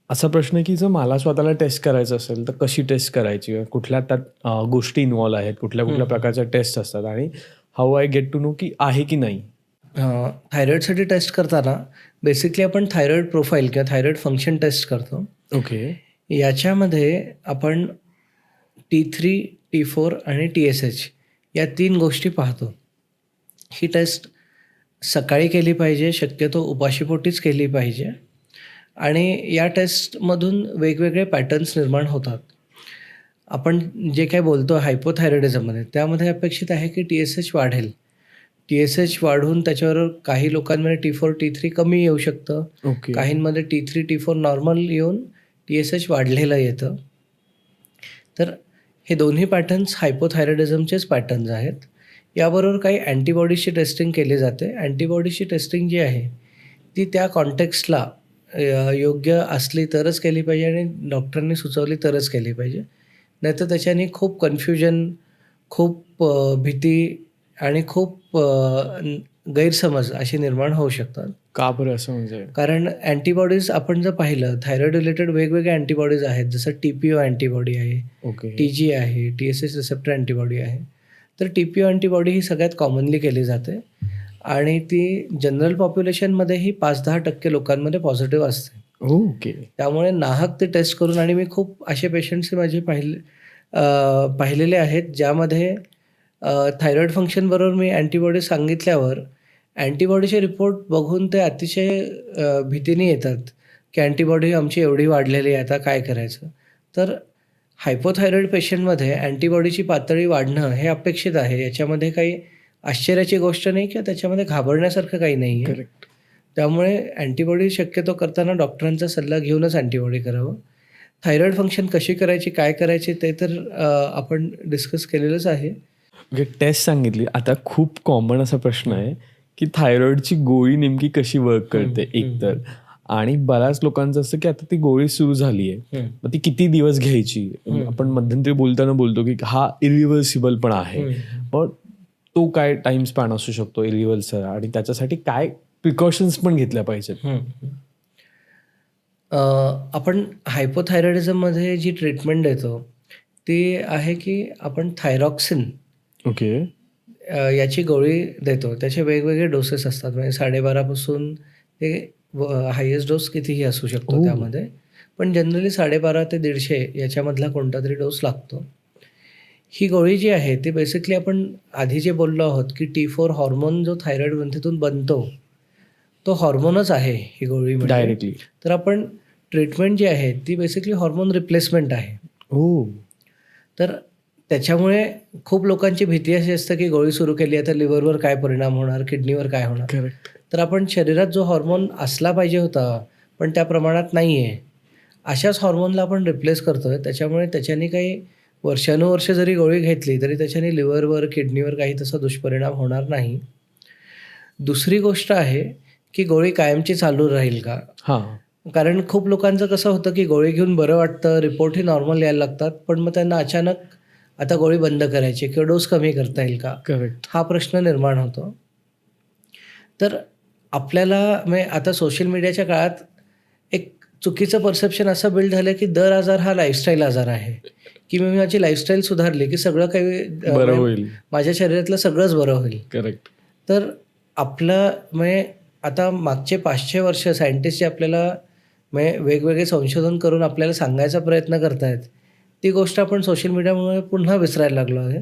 असा प्रश्न आहे की जर मला स्वतःला टेस्ट करायचं असेल तर कशी टेस्ट करायची? कुठल्या त्यात गोष्टी इन्व्हॉल्व आहेत? कुठल्या प्रकारच्या टेस्ट असतात? आणि how I get to know की आहे की नाही? थायरॉईडसाठी टेस्ट करताना बेसिकली आपण थायरॉईड प्रोफाईल किंवा थायरॉईड फंक्शन टेस्ट करतो. ओके. याच्यामध्ये आपण T3, T4 आणि TSH या 3 गोष्टी पाहतो. ही टेस्ट सकाळी केली पाहिजे, शक्यतो उपाशीपोटीच केली पाहिजे आणि या टेस्टमधून वेगवेगळे पॅटर्न्स निर्माण होतात. आपण जे काही बोलतो हायपोथायरॉइडिझममध्ये त्यामध्ये अपेक्षित आहे की TSH वाढेल. TSH वाढून त्याच्यावर काही लोकांमध्ये T4, T3 कमी येऊ शकतं. ओके. काहींमध्ये T3, T4 नॉर्मल येऊन TSH वाढलेलं येतं. तर हे दोन्ही पॅटर्न्स हायपोथायरॉइडिझमचेच पॅटर्न्स आहेत. याबरोबर काही अँटीबॉडीजची टेस्टिंग केली जाते. अँटीबॉडीजची टेस्टिंग जी आहे ती त्या कॉन्टेक्स्टला योग्य असली तरच केली पाहिजे आणि डॉक्टरांनी सुचवली तरच केली पाहिजे. नाहीतर त्याच्याने खूप कन्फ्युजन, खूप भीती आणि खूप गैरसमज असे निर्माण होऊ शकतात. का बरं असं म्हणजे? कारण अँटीबॉडीज आपण जर पाहिलं थायरॉईड रिलेटेड वेगवेगळे अँटीबॉडीज आहेत. जसं TPO अँटीबॉडी आहे, ओके. TG आहे, TSH रिसेप्टर अँटीबॉडी आहे. तर TPO अँटीबॉडी ही सगळ्यात कॉमनली केली जाते आणि ती जनरल पॉप्युलेशनमध्येही 5-10% लोकांमध्ये पॉझिटिव्ह असते. ओके. त्यामुळे नाहक ते टेस्ट करून आणि मी खूप असे पेशंट्स माझे पाहिलेले आहेत ज्यामध्ये थायरॉईड फंक्शनबरोबर मी अँटीबॉडी सांगितल्यावर अँटीबॉडीचे रिपोर्ट बघून ते अतिशय भीतीने येतात की अँटीबॉडी आमची एवढी वाढलेली आहे, आता काय करायचं? तर हायपोथायरॉईड पेशंटमध्ये अँटीबॉडीची पातळी वाढणं हे अपेक्षित आहे. याच्यामध्ये काही आश्चर्याची गोष्ट नाही किंवा त्याच्यामध्ये घाबरण्यासारखं काही नाही आहे. करेक्ट. त्यामुळे अँटीबॉडी शक्यतो करताना डॉक्टरांचा सल्ला घेऊनच अँटीबॉडी करावं. थायरॉईड फंक्शन कशी करायची, काय करायची ते तर आपण डिस्कस केलेलंच आहे. म्हणजे टेस्ट सांगितली. आता खूप कॉमन असा प्रश्न आहे की थायरॉईडची गोळी नेमकी कशी वर्क करते एकतर, आणि बऱ्याच लोकांचं असतं की आता ती गोळी सुरू झाली आहे, मग ती किती दिवस घ्यायची? आपण मध्यंतरी बोलताना बोलतो की हा इरिव्हर्सिबल पण आहे, पण तो काय टाइम स्पॅन असू शकतो इरिव्हर्सल, आणि त्याच्यासाठी काय प्रिकॉशन्स पण घेतल्या पाहिजेत? आपण हायपोथायरॉइडिझममध्ये जी ट्रीटमेंट देतो ती आहे की आपण थायरॉक्सिन ओके. याची गोळी देतो. त्याचे वेगवेगळे डोसेस असतात. म्हणजे 12.5 पासून ते हायेस्ट डोस कितीही असू शकतो त्यामध्ये. पण जनरली 12.5 ते 150 याच्यामधला कोणता तरी डोस लागतो. ही गोळी जी आहे ती बेसिकली आपण आधी जे बोललो आहोत की T4 हॉर्मोन जो थायरॉईड ग्रंथीतून बनतो, तो हॉर्मोनच आहे ही गोळी म्हणजे. डायरेक्टली. तर आपण ट्रीटमेंट जी आहे ती बेसिकली हॉर्मोन रिप्लेसमेंट आहे. हो. तर त्याच्यामुळे खूप लोकांची भीती अशी असते की गोळी सुरू केली आहे तर लिव्हरवर काय परिणाम होणार, किडनीवर काय होणार. करेक्ट. तर आपण शरीरात जो हॉर्मोन असला पाहिजे होता पण त्या प्रमाणात नाही आहे, अशाच हॉर्मोनला आपण रिप्लेस करतो आहे. त्याच्यामुळे त्याच्याने काही वर्षानुवर्षे जरी गोळी घेतली तरी त्याच्याने लिव्हरवर, किडनीवर काही तसा दुष्परिणाम होणार नाही. दुसरी गोष्ट आहे की गोळी कायमची चालू राहील का? हां. कारण खूप लोकांचं कसं होतं की गोळी घेऊन बरं वाटतं, रिपोर्टही नॉर्मल यायला लागतात, पण मग त्यांना अचानक आता गोळी बंद करायची किंवा डोस कमी करता येईल का? करेक्ट. हा प्रश्न निर्माण होतो. तर आपल्याला म्हणजे आता सोशल मीडियाच्या काळात एक चुकीचं परसेप्शन असं बिल्ड झालं की दर आजार हा लाईफस्टाईल आजार आहे, की मी माझी लाईफस्टाईल सुधारली की सगळं काही बरं म्हणजे होईल. माझ्या शरीरातलं सगळंच बरं होईल. करेक्ट. तर आपलं म्हणजे आता मागचे 500 वर्ष सायंटिस्ट जे आपल्याला म्हणजे वेगवेगळे संशोधन करून आपल्याला सांगायचा प्रयत्न करतायत, ती गोष्ट आपण सोशल मीडियामुळे पुन्हा विसरायला लागलो आहे,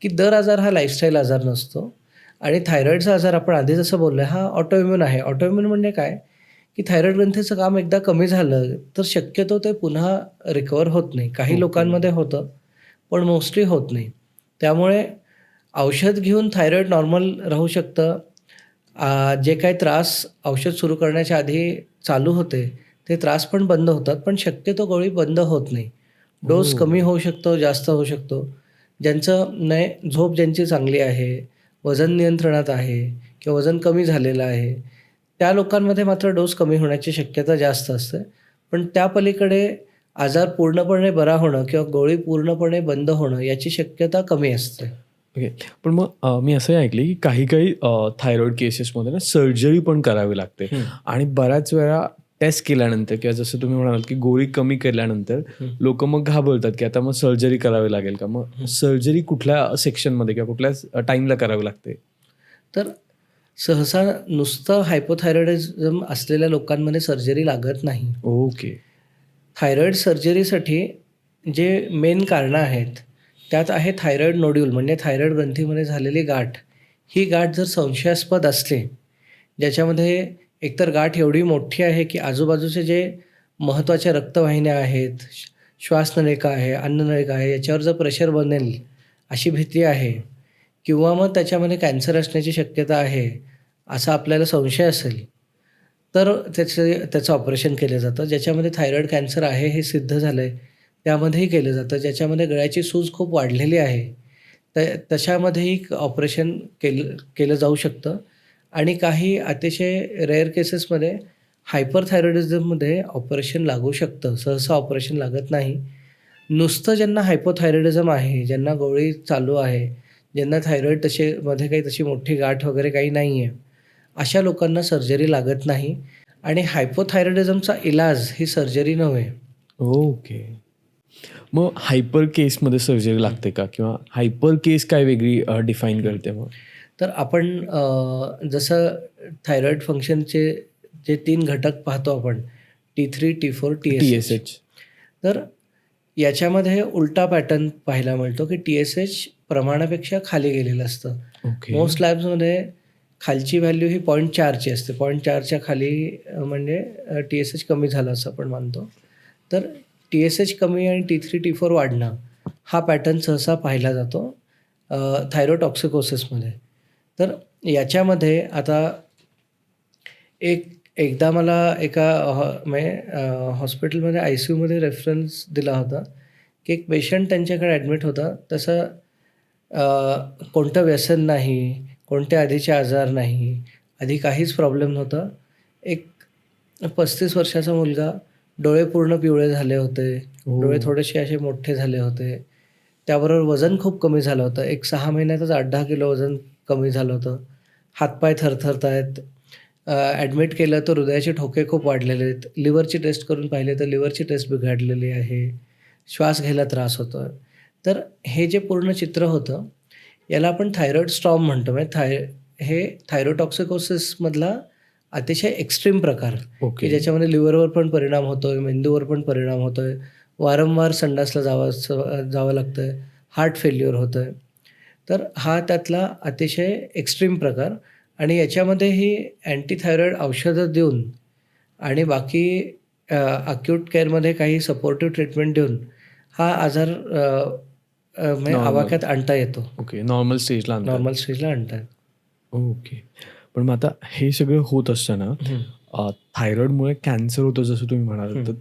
की दर आजार हा लाईफस्टाईल आजार नसतो आणि थायरॉईडचा आजार आपण आधी जसं बोललो हा ऑटोइम्यून आहे. ऑटोइम्यून म्हणजे काय, की थायरॉईड ग्रंथीचं काम एकदा कमी झालं तर शक्यतो ते पुन्हा रिकवर होत नाही. काही ओके. लोकांमध्ये होतं, पण मोस्टली होत नाही. त्यामुळे औषध घेऊन थायरॉईड नॉर्मल राहू शकतं. जे काही त्रास औषध सुरू करण्याच्या आधी चालू होते, ते त्रास पण बंद होतात, पण शक्यतो गोळी बंद होत नाही. डोस कमी हो. होऊ शकतो, जास्त होऊ शकतो. ज्यांचं नाही झोप ज्यांची चांगली आहे, वजन नियंत्रणात आहे किंवा वजन कमी झालेलं आहे, त्या लोकांमध्ये मात्र डोस कमी होण्याची शक्यता जास्त असते. पण त्या पलीकडे आजार पूर्णपणे बरा होणं किंवा गोळी पूर्णपणे बंद होणं याची शक्यता कमी असते. ओके. पण मग मी असंही ऐकले की काही थायरॉईड केसेसमध्ये ना सर्जरी पण करावी लागते आणि बऱ्याच वेळा टेस्ट केल्यानंतर किंवा जसं तुम्ही म्हणालात की गोळी कमी केल्यानंतर लोक मग घाबरतात की आता मग सर्जरी करावी लागेल का? मग सर्जरी कुठल्या सेक्शनमध्ये किंवा कुठल्या टाईमला करावी लागते? तर सहसा नुसतं हायपोथायरॉइडिझम असलेल्या लोकांमध्ये सर्जरी लागत नाही. ओके. थायरॉईड सर्जरीसाठी जे मेन कारणं आहेत, त्यात आहे थायरॉईड नोड्यूल म्हणजे थायरॉईड ग्रंथीमध्ये झालेली गाठ. ही गाठ जर संशयास्पद असली, ज्याच्यामध्ये एकतर गाठ एवढी मोठी आहे की आजूबाजूचे जे महत्त्वाच्या रक्तवाहिन्या आहेत, श्वासनलिका आहे, अन्ननलिका आहे, याच्यावर जर प्रेशर बनेल अशी भीती आहे किंवा मग त्याच्यामध्ये कॅन्सर असण्याची शक्यता आहे, असा आपल्याला संशय असेल, तर त्याचं ऑपरेशन केलं जातं. ज्याच्यामध्ये थायरॉईड कॅन्सर आहे हे सिद्ध झालं आहे, त्यामध्येही केलं जातं. ज्याच्यामध्ये गळ्याची सूज खूप वाढलेली आहे, तशामध्येही ऑपरेशन केलं जाऊ शकतं आणि काही अतिशय रेअर केसेसमध्ये हायपरथायरॉइडिझममध्ये ऑपरेशन लागू शकतं. सहसा ऑपरेशन लागत नाही. नुसतं ज्यांना हायपोथायरॉइडिझम आहे, ज्यांना गोळी चालू आहे, ज्यांना थायरॉईड मध्ये काही तशी मोठी गाठ वगैरे काही नाही आहे, अशा लोकांना सर्जरी लागत नाही आणि हायपोथायरॉइडिझमचा इलाज ही सर्जरी नव्हे. ओके. मग हायपर केसमध्ये सर्जरी लागते का? किंवा हायपर केस काय वेगळी डिफाईन करते मग? तर आपण जसं थायरॉईड फंक्शनचे जे 3 घटक पाहतो आपण T3, T4, TSH. TSH. तर याच्यामध्ये उलटा पॅटर्न पाहायला मिळतो की TSH प्रमाणापेक्षा खाली गेलेलं असतं. ओके. मोस्ट लॅब्समध्ये खालची व्हॅल्यू ही 0.4ची असते. 0.4च्या खाली म्हणजे TSH कमी झालं असं आपण मानतो. तर TSH कमी आणि T3, T4 वाढणं हा पॅटर्न सहसा पाहिला जातो थायरोटॉक्सिकोसिसमध्ये. तर याच्यामध्ये आता एकदा मला एका हॉस्पिटलमध्ये ICUमध्ये रेफरन्स दिला होता की एक पेशंट त्यांच्याकडे ॲडमिट होता. तसं कोणतं व्यसन नाही, कोणते आधीचे आजार नाही, आधी काहीच प्रॉब्लेम नव्हता. एक 35 वर्षाचा मुलगा, डोळे पूर्ण पिवळे झाले होते, डोळे थोडेसे असे मोठे झाले होते. त्याबरोबर वजन खूप कमी झालं होतं. एक 6 महिन्यातच 8-10 किलो वजन कमी झालं होतं. हातपाय थरथरत आहेत. ॲडमिट केलं तर हृदयाचे ठोके खूप वाढलेले आहेत. लिव्हरची टेस्ट करून पाहिले तर लिव्हरची टेस्ट बिघडलेली आहे. श्वास घ्यायला त्रास होतो आहे. तर हे जे पूर्ण चित्र होतं, याला आपण थायरॉईड स्टॉर्म म्हणतो. म्हणजे हे थायरोटॉक्सिकोसिसमधला अतिशय एक्स्ट्रीम प्रकार की ओके. ज्याच्यामध्ये लिव्हरवर पण परिणाम होतो आहे, मेंदूवर पण परिणाम होतो आहे, वारंवार संडासला जावं लागतं आहे, हार्ट फेल्युअर होतं आहे. तर हा त्यातला अतिशय एक्स्ट्रीम प्रकार आणि याच्यामध्येही अँटी थायरॉईड औषधं देऊन आणि बाकी अक्यूट केअरमध्ये काही सपोर्टिव्ह ट्रीटमेंट देऊन हा आजार म्हणजे Normal. आवाक्यात आणता येतो. ओके, नॉर्मल स्टेजला आणतात. नॉर्मल स्टेजला आणता येतो. ओके. पण मग आता हे सगळं होत असताना थायरॉइडमुळे कॅन्सर होतं जसं तुम्ही म्हणालात, तर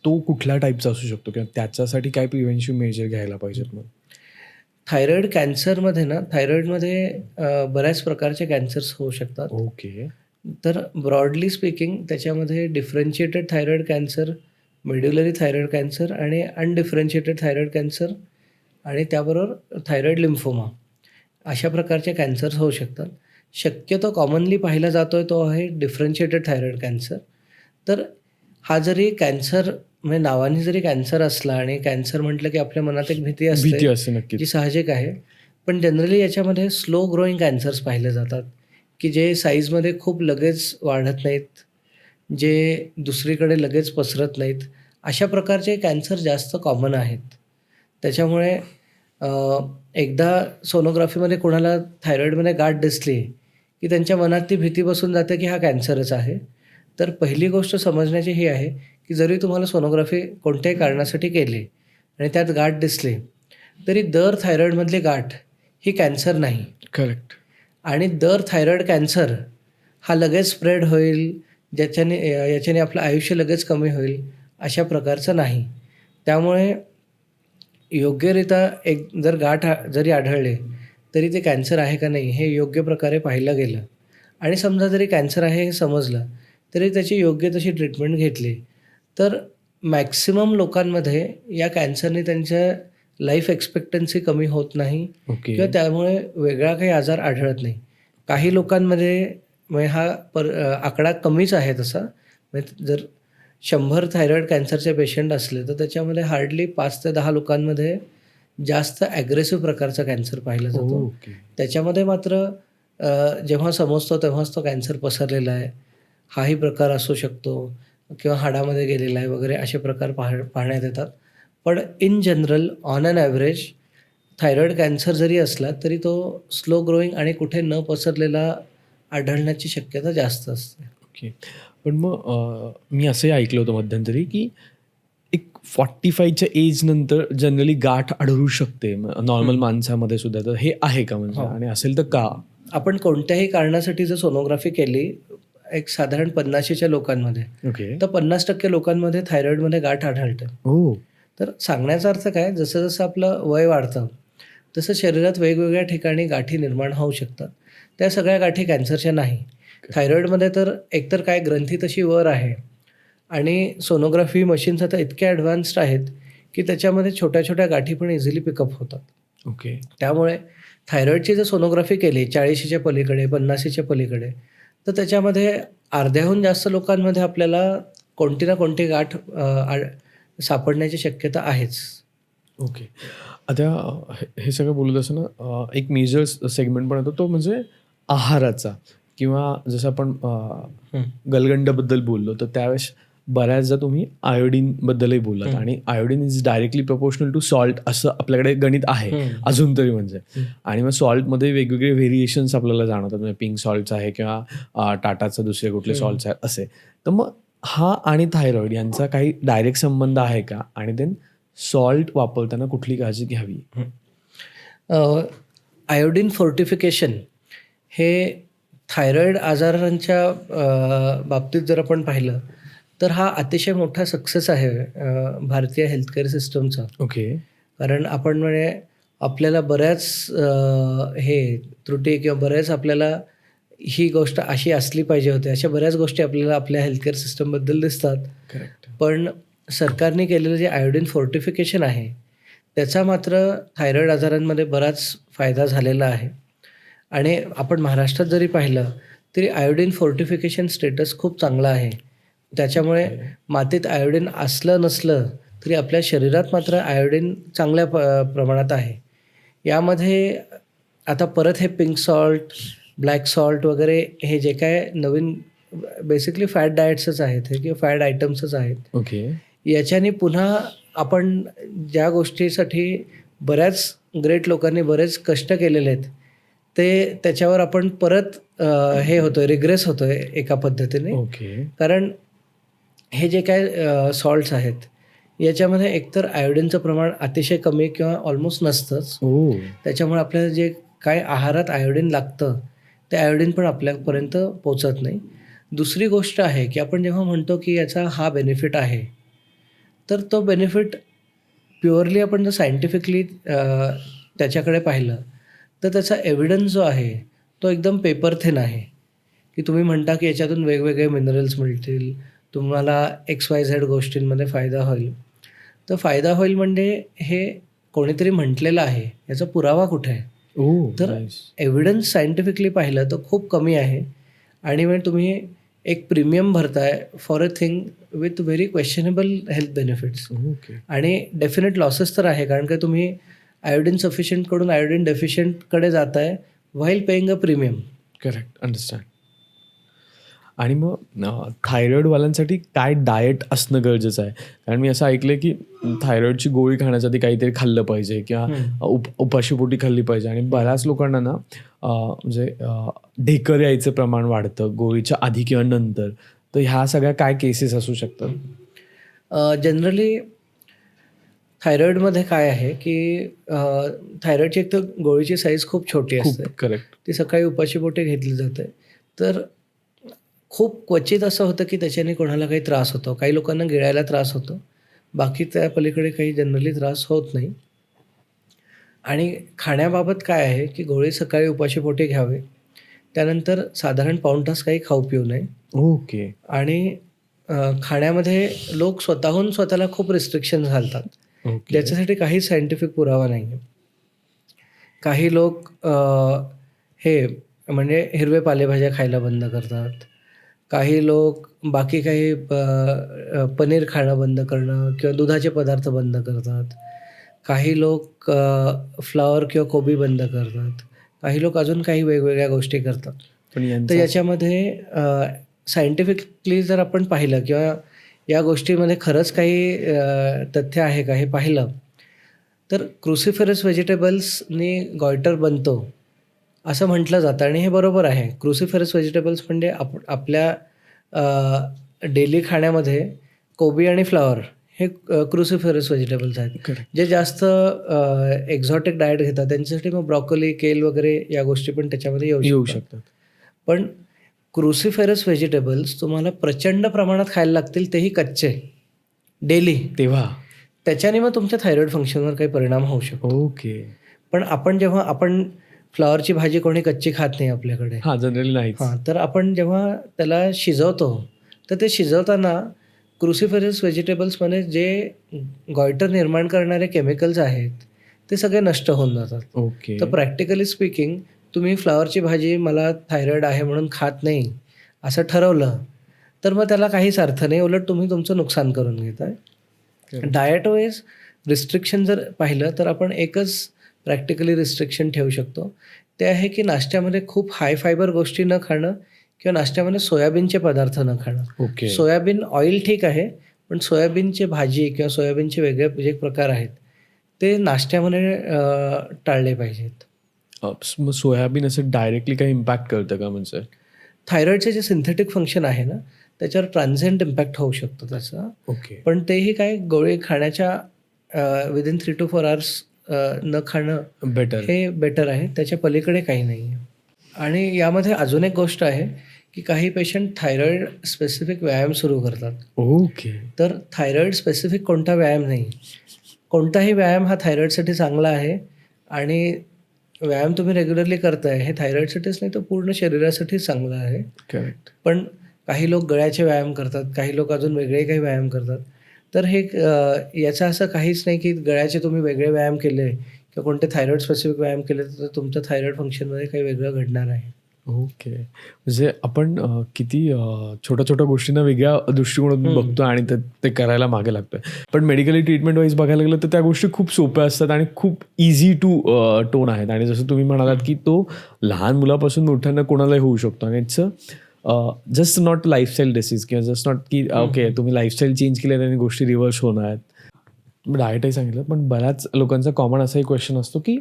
तो कुठल्या टाईपचा असू शकतो किंवा त्याच्यासाठी काय प्रिव्हेन्शन मेजर घ्यायला पाहिजेत मग? थायरॉइड कॅन्सरमध्ये ना, थायरॉइडमध्ये बऱ्याच प्रकारचे कॅन्सर्स होऊ शकतात. ओके. तर ब्रॉडली स्पीकिंग त्याच्यामध्ये differentiated thyroid cancer, medullary thyroid cancer आणि अनडिफरन्शिएटेड थायरॉइड कॅन्सर आणि त्याबरोबर थायरॉइड लिम्फोमा अशा प्रकारचे कॅन्सर्स होऊ शकतात. शक्यतो कॉमनली पाहिला जातो आहे तो आहे डिफरन्शिएटेड थायरॉइड कॅन्सर. तर हा जरी कॅन्सर म्हणजे नावाने जरी कॅन्सर असला आणि कॅन्सर म्हटलं की आपल्या मनात एक भीती भीती असते, असते जी नक्कीच. साहजिक आहे. पण जनरली याच्यामध्ये स्लो ग्रोईंग कॅन्सर्स पाहिले जातात, की जे साईजमध्ये खूप लगेच वाढत नाहीत, जे दुसरीकडे लगेच पसरत नाहीत. अशा प्रकारचे कॅन्सर जास्त कॉमन आहेत. त्याच्यामुळे एकदा सोनोग्राफीमध्ये कोणाला थायरॉईडमध्ये गाठ दिसली, की त्यांच्या मनात ती भीती बसून जाते की हा कॅन्सरच आहे. तर पहिली गोष्ट समजण्याची ही आहे, की जरी तुम्हाला सोनोग्राफी कोणत्याही कारणासाठी केली आणि त्यात गाठ दिसली, तरी दर थायरॉईडमधली गाठ ही कॅन्सर नाही. करेक्ट. आणि दर थायरॉईड कॅन्सर हा लगेच स्प्रेड होईल, याच्याने आपलं आयुष्य लगेच कमी होईल, अशा प्रकारचं नाही. त्यामुळे योग्यरित्या एक जर गाठ जरी आढळले, तरी ते कॅन्सर आहे का नाही हे योग्य प्रकारे पाहिलं गेलं आणि समजा जरी कॅन्सर आहे हे समजलं, तरी त्याची योग्य तशी ट्रीटमेंट घेतली, तर मॅक्सिमम लोकांमध्ये या कॅन्सरने त्यांच्या लाईफ एक्सपेक्टन्सी कमी होत नाही ओके. किंवा त्यामुळे वेगळा काही आजार आढळत नाही. काही लोकांमध्ये म्हणजे हा आकडा कमीच आहे तसा. म्हणजे जर 100 थायरॉईड कॅन्सरचे पेशंट असले, तर त्याच्यामध्ये हार्डली 5 ते 10 लोकांमध्ये जास्त ॲग्रेसिव्ह प्रकारचा कॅन्सर पाहिला जातो. ओके. त्याच्यामध्ये मात्र जेव्हा समजतो तेव्हाच तो कॅन्सर पसरलेला आहे, हाही प्रकार असू शकतो किंवा हाडामध्ये गेलेला आहे वगैरे असे प्रकार पाहण्यात येतात. पण in general on an average thyroid cancer जरी असला, तरी तो स्लो ग्रोईंग आणि कुठे न पसरलेला आढळण्याची शक्यता जास्त असते. ओके. पण मग मी असंही ऐकलं होतं मध्यंतरी, की एक 45च्या एज नंतर जनरली गाठ आढळू शकते नॉर्मल माणसामध्ये सुद्धा. तर हे आहे का म्हणजे? हो. आणि असेल तर का? आपण कोणत्याही कारणासाठी जर सोनोग्राफी केली, एक साधारण 50च्या लोकांमध्ये, ओके. तर 50% लोकांमध्ये थायरॉईडमध्ये गाठ आढळते. हो. तर सांगण्याचा अर्थ काय, जसं जसं आपलं वय वाढतं, तसं शरीरात वेगवेगळ्या ठिकाणी गाठी निर्माण होऊ शकतात. त्या सगळ्या गाठी कॅन्सरच्या नाही. थायरॉईडमध्ये तर एकतर काय ग्रंथी तशी वर आहे आणि सोनोग्राफी मशीन्स आता इतक्या ॲडव्हान्स्ड आहेत, की त्याच्यामध्ये छोट्या छोट्या गाठी पण इझिली पिकअप होतात. ओके. त्यामुळे थायरॉईडची जर सोनोग्राफी केली 40च्या पलीकडे, 50च्या पलीकडे, तर त्याच्यामध्ये अर्ध्याहून जास्त लोकांमध्ये आपल्याला कोणती ना कोणती गाठ सापडण्याची शक्यता आहेच. ओके. आता हे सगळं बोलत असताना एक मेजर सेगमेंट पण येतो, तो म्हणजे आहाराचा. किंवा जसं आपण गलगंडाबद्दल बोललो, तर त्यावेळेस बऱ्याचदा तुम्ही आयोडीनबद्दलही बोललात. आणि iodine is directly proportional to salt असं आपल्याकडे गणित आहे अजून तरी म्हणजे. आणि मग सॉल्टमध्ये वेगवेगळे व्हेरिएशन्स आपल्याला जाणवतात. म्हणजे पिंक सॉल्ट्स आहे किंवा टाटाचं दुसरे कुठले सॉल्ट्स आहेत असे. तर मग हा आणि थायरॉइड यांचा काही डायरेक्ट संबंध आहे का? आणि देन सॉल्ट वापरताना कुठली काळजी घ्यावी? आयोडीन फोर्टिफिकेशन हे थायरॉईड आजारांच्या बाबतीत जर आपण पाहिलं, तर हा अतिशय मोठा सक्सेस आहे भारतीय हेल्थकेअर सिस्टमचा. ओके. कारण आपण म्हणजे आपल्याला बऱ्याच त्रुटी किंवा बऱ्याच आपल्याला ही गोष्ट अशी असली पाहिजे होती, अशा बऱ्याच गोष्टी आपल्याला आपल्या हेल्थकेअर सिस्टमबद्दल दिसतात. करेक्ट. पण सरकारने केलेलं जे आयोडीन फोर्टिफिकेशन आहे, त्याचा मात्र थायरॉईड आजारांमध्ये बराच फायदा झालेला आहे. आणि आपण महाराष्ट्रात जरी पाहिलं, तरी आयोडीन फोर्टिफिकेशन स्टेटस खूप चांगला आहे. त्याच्यामुळे मातीत आयोडीन असलं नसलं, तरी आपल्या शरीरात मात्र आयोडीन चांगल्या प्रमाणात आहे. यामध्ये आता परत हे पिंक सॉल्ट, ब्लॅक सॉल्ट वगैरे हे जे काय नवीन बेसिकली फॅट डाएट्सच आहेत हे किंवा फॅट आयटम्सच आहेत. ओके. याच्याने पुन्हा आपण ज्या गोष्टीसाठी बऱ्याच ग्रेट लोकांनी बरेच कष्ट केलेले आहेत, ते त्याच्यावर आपण परत हे होतोय, रिग्रेस होतोय एका पद्धतीने. ओके. कारण हे जे काय सॉल्ट्स आहेत याच्यामध्ये एकतर आयोडीनचं प्रमाण अतिशय कमी किंवा ऑलमोस्ट नसतंच. ओ त्याच्यामुळे आपल्याला जे काय आहारात आयोडीन लागतं ते आयोडीन पण आपल्यापर्यंत पोचत नाही. दुसरी गोष्ट आहे की आपण जेव्हा म्हणतो की याचा हा बेनिफिट आहे, तर तो बेनिफिट प्युअरली आपण जर सायंटिफिकली त्याच्याकडे पाहिलं तर त्याचा एव्हिडन्स जो आहे तो एकदम पेपर थिन आहे. की तुम्ही म्हणता की याच्यातून वेगवेगळे मिनरल्स मिळतील, तुम्हाला XYZ गोष्टींमध्ये फायदा होईल. तर फायदा होईल म्हणजे हे कोणीतरी म्हटलेलं आहे, याचा पुरावा कुठे आहे? ओ तर नाईस. एव्हिडन्स सायंटिफिकली पाहिलं तर खूप कमी आहे आणि मग तुम्ही एक प्रीमियम भरताय for a thing with very questionable health benefits okay. आणि डेफिनेट लॉसेस तर आहे, कारण का तुम्ही आयोडीन सफिशियंटकडून आयोडीन डेफिशियंटकडे जाताय while paying a premium. Correct. Understand. आणि मग थायरॉईडवाल्यांसाठी काय डाएट असणं गरजेचं आहे? कारण मी असं ऐकलं की थायरॉईडची गोळी खाण्यासाठी काहीतरी खाल्लं पाहिजे किंवा उपाशीपोटी खाल्ली पाहिजे आणि बऱ्याच लोकांना ना म्हणजे ढेकर यायचं प्रमाण वाढतं गोळीच्या आधी किंवा नंतर. तर ह्या सगळ्या काय केसेस असू शकतात? जनरली थायरॉईडमध्ये काय आहे की थायरॉईडची एक तर गोळीची साईज खूप छोटी असते. खूप करेक्ट. ती सकाळी उपाशीपोटी घेतली जाते. तर खूप क्वचित असं होतं की त्याच्याने कोणाला काही त्रास होतो. काही लोकांना गिळायला त्रास होतो. बाकी त्या पलीकडे काही जनरली त्रास होत नाही. आणि खाण्याबाबत काय आहे की गोळी सकाळी उपाशीपोटी घ्यावी. त्यानंतर साधारण पाऊण तास काही खाऊ पिऊ नये. ओके. आणि खाण्यामध्ये लोक स्वतःहून स्वतःला खूप रिस्ट्रिक्शन्स घालतात. ओके. ज्याच्यासाठी काही सायंटिफिक पुरावा नाही आहे. काही लोक हे म्हणजे हिरवे पालेभाज्या खायला बंद करतात. काही लोक बाकी काही पनीर खाणं बंद करणं किंवा दुधाचे पदार्थ बंद करतात. काही लोक फ्लॉवर किंवा कोबी बंद करतात. काही लोक अजून काही वेगवेगळ्या गोष्टी करतात. पण तर यांचा याच्यामध्ये सायंटिफिकली जर आपण पाहिलं किंवा या गोष्टीमध्ये खरंच काही तथ्य आहे का हे पाहिलं, तर क्रुसिफरस व्हेजिटेबल्सनी गॉयटर बनतो, असं म्हटलं जातं आणि हे बरोबर आहे. क्रुसिफरस व्हेजिटेबल्स म्हणजे आपल्या डेली खाण्यामध्ये कोबी आणि फ्लॉवर हे क्रुसिफरस व्हेजिटेबल्स आहेत. करेक्ट. जे जास्त एक्झॉटिक डाएट घेतात त्यांच्यासाठी मग ब्रॉकोली, केल वगैरे या गोष्टी पण त्याच्यामध्ये येऊ येऊ शकतात. शकतात. पण क्रुसिफेरस व्हेजिटेबल्स तुम्हाला प्रचंड प्रमाणात खायला लागतील, तेही कच्चे, डेली. तेव्हा त्याच्याने मग तुमच्या थायरॉईड फंक्शनवर काही परिणाम होऊ शकतो. ओके. पण जेव्हा आपण फ्लॉवरची भाजी कोणी कच्ची खात नाही आपल्याकडे. हां, जनरली नाहीच. हां, तर आपण जेव्हा त्याला शिजवतो, तर ते शिजवताना क्रुसिफेरस व्हेजिटेबल्समध्ये जे गॉयटर निर्माण करणारे केमिकल्स आहेत, ते सगळे नष्ट होऊन जातात. ओके. तर प्रॅक्टिकली स्पीकिंग तुम्ही फ्लॉवरची भाजी मला थायरॉईड आहे म्हणून खात नाही, असं ठरवलं, तर मग त्याला काहीच अर्थ नाही. उलट तुम्ही तुमचं नुकसान करून घेताय. Correct. डाएट वाईज रिस्ट्रिक्शन जर पाहिलं तर आपण एकच प्रॅक्टिकली रिस्ट्रिक्शन ठेवू शकतो. ते आहे की नाश्त्यामध्ये खूप हाय फायबर गोष्टी न खाणं किंवा नाश्त्यामध्ये सोयाबीनचे पदार्थ न खाणं. ओके. सोयाबीन ऑइल ठीक आहे, पण सोयाबीनची भाजी किंवा सोयाबीनचे वेगळे जे प्रकार आहेत, ते नाश्त्यामध्ये टाळले पाहिजेत. मग सोयाबीन असं डायरेक्टली काही इम्पॅक्ट करतं का म्हणजे? थायरॉईडचे जे सिंथेटिक फंक्शन आहे ना, त्याच्यावर ट्रान्झिएंट इम्पॅक्ट होऊ शकतो त्याचा. ओके. पण तेही काय गोळी खाण्याच्या विदिन 3 to 4 आवर्स न खाणं बेटर. हे बेटर आहे. त्याच्या पलीकडे काही नाही आहे. आणि यामध्ये अजून एक गोष्ट आहे की काही पेशंट थायरॉईड स्पेसिफिक व्यायाम सुरू करतात. ओके. तर थायरॉईड स्पेसिफिक कोणता व्यायाम नाही. कोणताही व्यायाम हा थायरॉईडसाठी चांगला आहे आणि व्यायाम तुम्ही रेग्युलरली करताय हे थायरॉईडसाठीच नाही तर पूर्ण शरीरासाठीच चांगलं आहे. करेक्ट. पण काही लोक गळ्याचे व्यायाम करतात, काही लोक अजून वेगळे काही व्यायाम करतात. तर हे याचं असं काहीच नाही की गळ्याचे तुम्ही वेगळे व्यायाम केले किंवा कोणते थायरॉईड स्पेसिफिक व्यायाम केले तर तुमच्या थायरॉईड फंक्शनमध्ये काही वेगळं घडणार आहे. ओके. म्हणजे आपण किती छोट्या-छोट्या गोष्टींना वेगळ्या दृष्टिकोनातून बघतो आणि ते करायला मागे लागतोय. पण मेडिकली ट्रीटमेंट वाईज बघायला गेलं तर त्या गोष्टी खूप सोप्या असतात आणि खूप इझी टू टोन आहेत आणि जसं तुम्ही म्हणालात की तो लहान मुलापासून मोठ्यांना कोणालाही होऊ शकतो आणि it's just not lifestyle disease किंवा जस्ट नॉट की ओके तुम्ही लाईफस्टाईल चेंज केली आणि गोष्टी रिव्हर्स होणार आहेत. डाएटही सांगितलं, पण बऱ्याच लोकांचा कॉमन असाही क्वेश्चन असतो की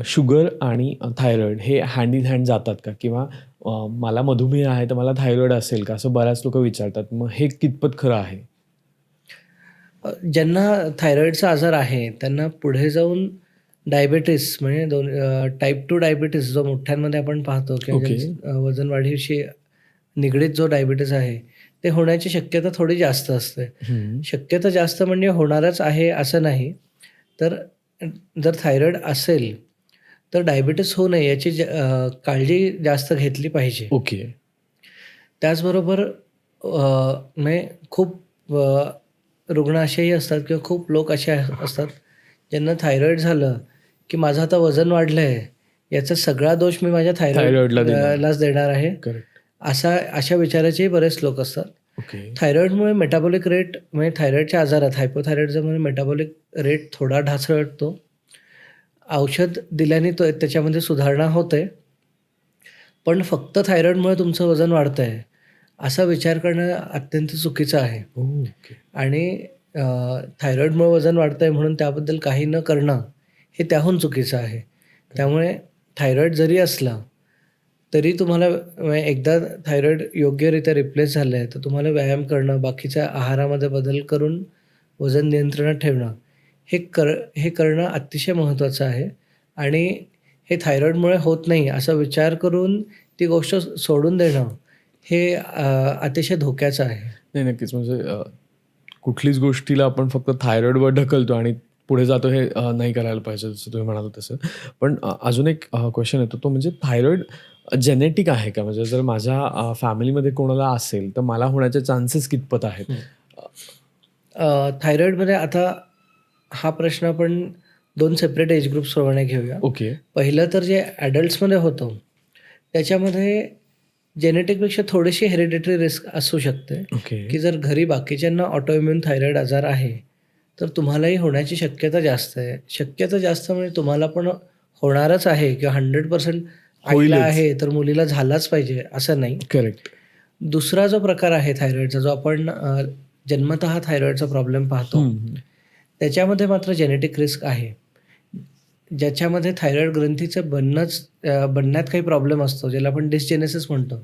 शुगर आणि थायरॉईड हे हँड इन हँड जातात का? किंवा मला मधुमेह आहे तर मला थायरॉइड असेल का, असं बऱ्याच लोक विचारतात. मग हे कितपत खरं आहे? ज्यांना थायरॉईडचा आजार आहे त्यांना पुढे जाऊन डायबिटीस म्हणजे टाईप 2 डायबिटीस जो मोठ्यांमध्ये आपण पाहतो किंवा ओके. वजन वाढीशी निगडीत जो डायबिटीस आहे, ते होण्याची शक्यता थोडी जास्त असते. हम्म. शक्यता जास्त म्हणजे होणारच आहे असं नाही. तर जर थायरॉईड असेल, तर डायबिटीस होऊ नये याची काळजी जास्त घेतली पाहिजे. ओके. त्याचबरोबर म्हणजे खूप रुग्ण असेही असतात किंवा खूप लोक असे असतात, ज्यांना थायरॉईड झालं, की माझं आता वजन वाढलं आहे, याचा सगळा दोष मी माझ्या थायरॉईडला देणार. लाच देणार आहे. करेक्ट. अशा विचाराचेही बरेच लोक असतात. ओके. थायरॉईडमुळे मेटाबॉलिक रेट म्हणजे थायरॉईडच्या आजारात हायपोथायरॉईडमुळे मेटाबॉलिक रेट थोडा ढासळतो. औषध दिल्याने त्याच्यामध्ये सुधारणा होते. पण फक्त थायरॉईडमुळे तुमचं वजन वाढतं आहे, असा विचार करणं अत्यंत चुकीचं आहे. ओके. आणि थायरॉईडमुळे वजन वाढतं आहे म्हणून त्याबद्दल काही न करणं हे त्याहून चुकीचं आहे. त्यामुळे थायरॉईड जरी असला, तरी तुम्हाला एकदा थायरॉईड योग्यरित्या रिप्लेस झालं आहे, तर तुम्हाला व्यायाम करणं, बाकीच्या आहारामध्ये बदल करून वजन नियंत्रणात ठेवणं हे करणं अतिशय महत्त्वाचं आहे. आणि हे थायरॉईडमुळे होत नाही असा विचार करून ती गोष्ट सोडून देणं हे अतिशय धोक्याचं आहे. नाही, नक्कीच. म्हणजे कुठलीच गोष्टीला आपण फक्त थायरॉइडवर ढकलतो आणि पुढे जातो, हे नाही करायला पाहिजे, जसं तुम्ही म्हणाला तसं. पण अजून एक क्वेश्चन येतो, तो म्हणजे थायरॉइड जेनेटिक आहे का? म्हणजे जर माझ्या फॅमिलीमध्ये कोणाला असेल तर मला होण्याचे चान्सेस कितपत आहेत? थायरॉईडमध्ये आता हा प्रश्न आपण 2 सेपरेट एज ग्रुप्सप्रमाणे घेऊया. ओके. पहिलं तर जे ॲडल्ट्समध्ये होतं, त्याच्यामध्ये जेनेटिकपेक्षा थोडीशी हेरिडिटरी रिस्क असू शकते, ओके. की जर घरी बाकीच्यांना ऑटोइम्यून थायरॉईड आजार आहे, तर तुम्हालाही होण्याची शक्यता जास्त आहे. शक्यता जास्त म्हणजे तुम्हाला पण होणारच आहे किंवा 100% आईला होईलच. आहे, तर मुलीला झालाच पाहिजे असं नाही. करेक्ट. दुसरा जो प्रकार आहे थायरॉईडचा, जो आपण जन्मतः थायरॉईडचा प्रॉब्लेम पाहतो, त्याच्यामध्ये मात्र जेनेटिक रिस्क आहे. ज्याच्यामध्ये थायरॉईड ग्रंथीचं बनण्यात काही प्रॉब्लेम असतो, ज्याला आपण डिसजेनेसिस म्हणतो.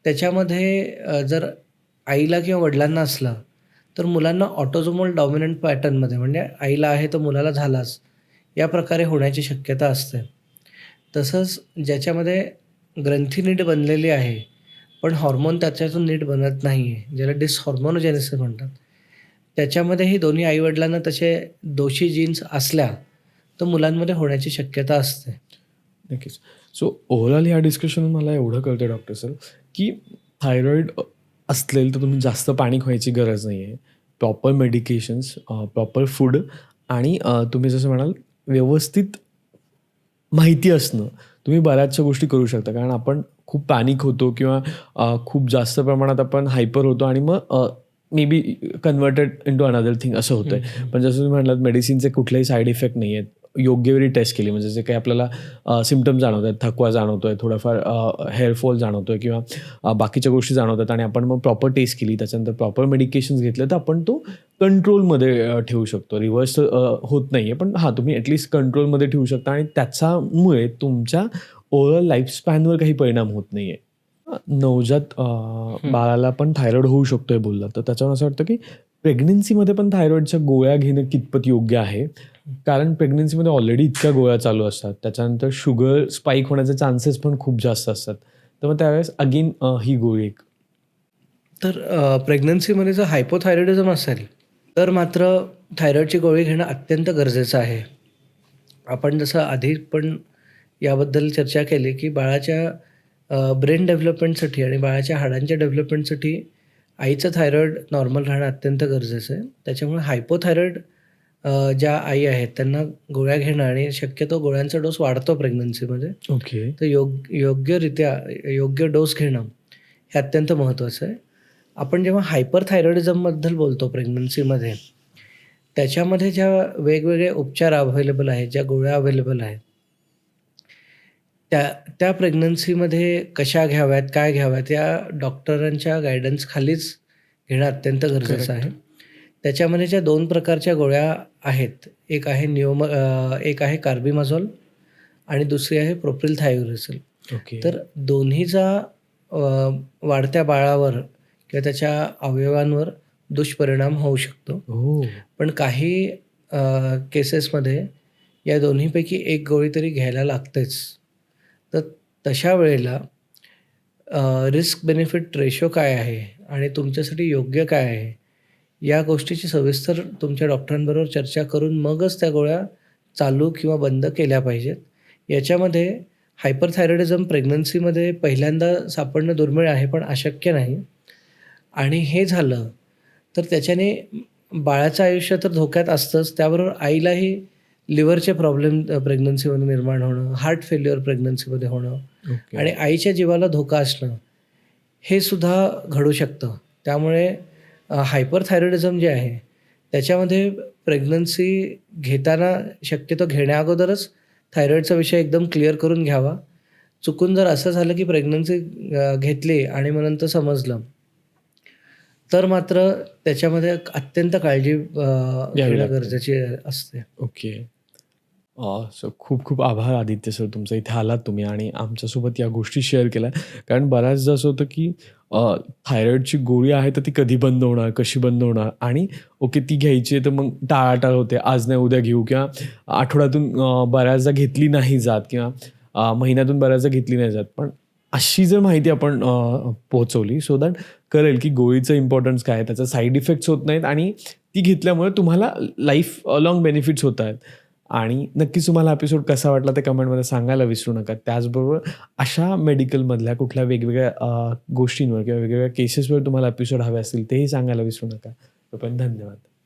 त्याच्यामध्ये जर आईला किंवा वडिलांना असला, तर मुलांना ऑटोझोमल डॉमिनंट पॅटर्नमध्ये म्हणजे आईला आहे तर मुलाला झालाच, या प्रकारे होण्याची शक्यता असते. तसंच ज्याच्यामध्ये ग्रंथी नीट बनलेली आहे, पण हॉर्मोन त्याच्यातून नीट बनत नाही आहे, ज्याला डिसहॉर्मोनोजेनेसिस म्हणतात. त्याच्यामध्येही दोन्ही आईवडिलांना तसे दोषी जीन्स असल्या, तर मुलांमध्ये होण्याची शक्यता असते. नक्कीच. सो ओव्हरऑल ह्या डिस्कशन मला एवढं कळतं डॉक्टर सर, की थायरॉईड असलेल तर तुम्ही जास्त पाणी खायची गरज नाही आहे. प्रॉपर मेडिकेशन्स, प्रॉपर फूड आणि तुम्ही जसं म्हणाल व्यवस्थित माहिती असणं, तुम्ही बऱ्याचशा गोष्टी करू शकता. कारण आपण खूप पॅनिक होतो किंवा खूप जास्त प्रमाणात आपण हायपर होतो आणि मग may be converted into another thing असं होतं. पण जसं तुम्ही म्हणालात, मेडिसिनचे कुठलेही साईड इफेक्ट नाही आहेत. योग्य वेळी टेस्ट केली म्हणजे जे काही आपल्याला सिम्पटम्स जाणवत आहेत, थकवा जाणवतो आहे, थोडाफार हेअरफॉल जाणवतो आहे किंवा बाकीच्या गोष्टी जाणवतात आणि आपण मग प्रॉपर टेस्ट केली, त्याच्यानंतर प्रॉपर मेडिकेशन्स घेतलं, तर आपण तो कंट्रोलमध्ये ठेवू शकतो. रिव्हर्स होत नाही आहे, पण हां, तुम्ही ॲटलिस्ट कंट्रोलमध्ये ठेवू शकता आणि त्याच्यामुळे तुमच्या ओव्हरऑल लाईफस्पॅनवर काही परिणाम होत नाही आहे. नवजात बाळाला पण थायरॉईड होऊ शकतो आहे बोललात, तर त्याच्यावर असं वाटतं की प्रेग्नन्सीमध्ये पण थायरॉईडच्या गोळ्या घेणं कितपत योग्य आहे? कारण प्रेग्नन्सीमध्ये ऑलरेडी इतक्या गोळ्या चालू असतात, त्याच्यानंतर शुगर स्पाईक होण्याचे चान्सेस पण खूप जास्त असतात. तर मग त्यावेळेस अगेन ही गोळी एक. तर प्रेग्नन्सीमध्ये जर हायपोथायरॉइडिझम असेल, तर मात्र थायरॉईडची गोळी घेणं अत्यंत गरजेचं आहे. आपण जसं आधी पण याबद्दल चर्चा केली, की बाळाच्या ब्रेन डेव्हलपमेंटसाठी आणि बाळाच्या हाडांच्या डेव्हलपमेंटसाठी आईचं थायरॉईड नॉर्मल राहणं अत्यंत गरजेचं आहे. त्याच्यामुळे हायपोथायरॉईड ज्या आई आहेत त्यांना गोळ्या घेणं आणि शक्यतो गोळ्यांचा डोस वाढतो प्रेग्नन्सीमध्ये. ओके. तर योग्य डोस घेणं हे अत्यंत महत्त्वाचं आहे. आपण जेव्हा हायपरथायरॉइडिझमबद्दल बोलतो प्रेग्नन्सीमध्ये, त्याच्यामध्ये ज्या वेगवेगळे उपचार अवेलेबल आहेत, ज्या गोळ्या अवेलेबल आहेत, त्या प्रेग्नन्सीमध्ये कशा घ्याव्यात, काय घ्याव्यात, या डॉक्टरांच्या गाईडन्सखालीच घेणं अत्यंत गरजेचं आहे. त्याच्यामध्ये ज्या 2 प्रकारच्या गोळ्या आहेत, एक आहे कार्बिमॅझोल आणि दुसरी आहे प्रोपिलथायोरेझोल. ओके. तर दोन्हीचा अ, वाढत्या बाळावर किंवा त्याच्या अवयवांवर दुष्परिणाम होऊ शकतो. हो. पण काही केसेसमध्ये या दोन्हीपैकी एक गोळी तरी घ्यायला लागतेच. तर तशा वेळेला रिस्क बेनिफिट रेशो काय आहे आणि तुमच्यासाठी योग्य काय आहे, या गोष्टीची सविस्तर तुमच्या डॉक्टरांबरोबर चर्चा करून मगच त्या गोळ्या चालू किंवा बंद केल्या पाहिजेत. याच्यामध्ये हायपरथायरॉइडिझम प्रेग्नन्सीमध्ये पहिल्यांदा सापडणं दुर्मिळ आहे, पण अशक्य नाही. आणि हे झालं तर त्याच्याने बाळाचं आयुष्य तर धोक्यात असतंच, त्याबरोबर आईलाही लिव्हरचे प्रॉब्लेम प्रेग्नन्सीमध्ये निर्माण होणं, हार्ट फेल्युअर प्रेग्नन्सीमध्ये होणं ओके. आणि आईच्या जीवाला धोका असणं, हे सुद्धा घडू शकतं. त्यामुळे हायपरथायरॉइडिझम जे आहे, त्याच्यामध्ये प्रेग्नन्सी घेताना शक्यतो घेण्याअगोदरच थायरॉईडचा विषय एकदम क्लिअर करून घ्यावा. चुकून जर असं झालं की प्रेग्नन्सी घेतली आणि मग नंतर समजलं, तर मात्र त्याच्यामध्ये अत्यंत काळजी घ्यावी घेणं लागते. गरजेची असते. ओके. सो खूप खूप आभार आदित्य सर, तुमचं इथे आलात तुम्ही आणि आमच्यासोबत या गोष्टी शेअर केल्या. कारण बऱ्याचदा असं होतं की थायरॉईडची गोळी आहे तर ती कधी बंद होणार, कशी बंद होणार आणि ओके ती घ्यायची आहे तर मग टाळाटाळ होते. आज नाही उद्या घेऊ किंवा आठवड्यातून बऱ्याचदा घेतली नाही जात किंवा महिन्यातून बऱ्याचदा घेतली नाही जात. पण अशी जर माहिती आपण पोहोचवली सो दॅट कळेल की गोळीचं इम्पॉर्टन्स काय आहे, त्याचा साईड इफेक्ट्स होत नाहीत आणि ती घेतल्यामुळे तुम्हाला लाईफ लाँग बेनिफिट्स होत आहेत. आणि नक्कीच तुम्हाला एपिसोड कसा वाटला ते कमेंटमध्ये सांगायला विसरू नका. त्याचबरोबर अशा मेडिकलमधल्या कुठल्या वेगवेगळ्या गोष्टींवर किंवा वेगवेगळ्या केसेसवर तुम्हाला एपिसोड हवे असतील तेही सांगायला विसरू नका. तोपर्यंत धन्यवाद.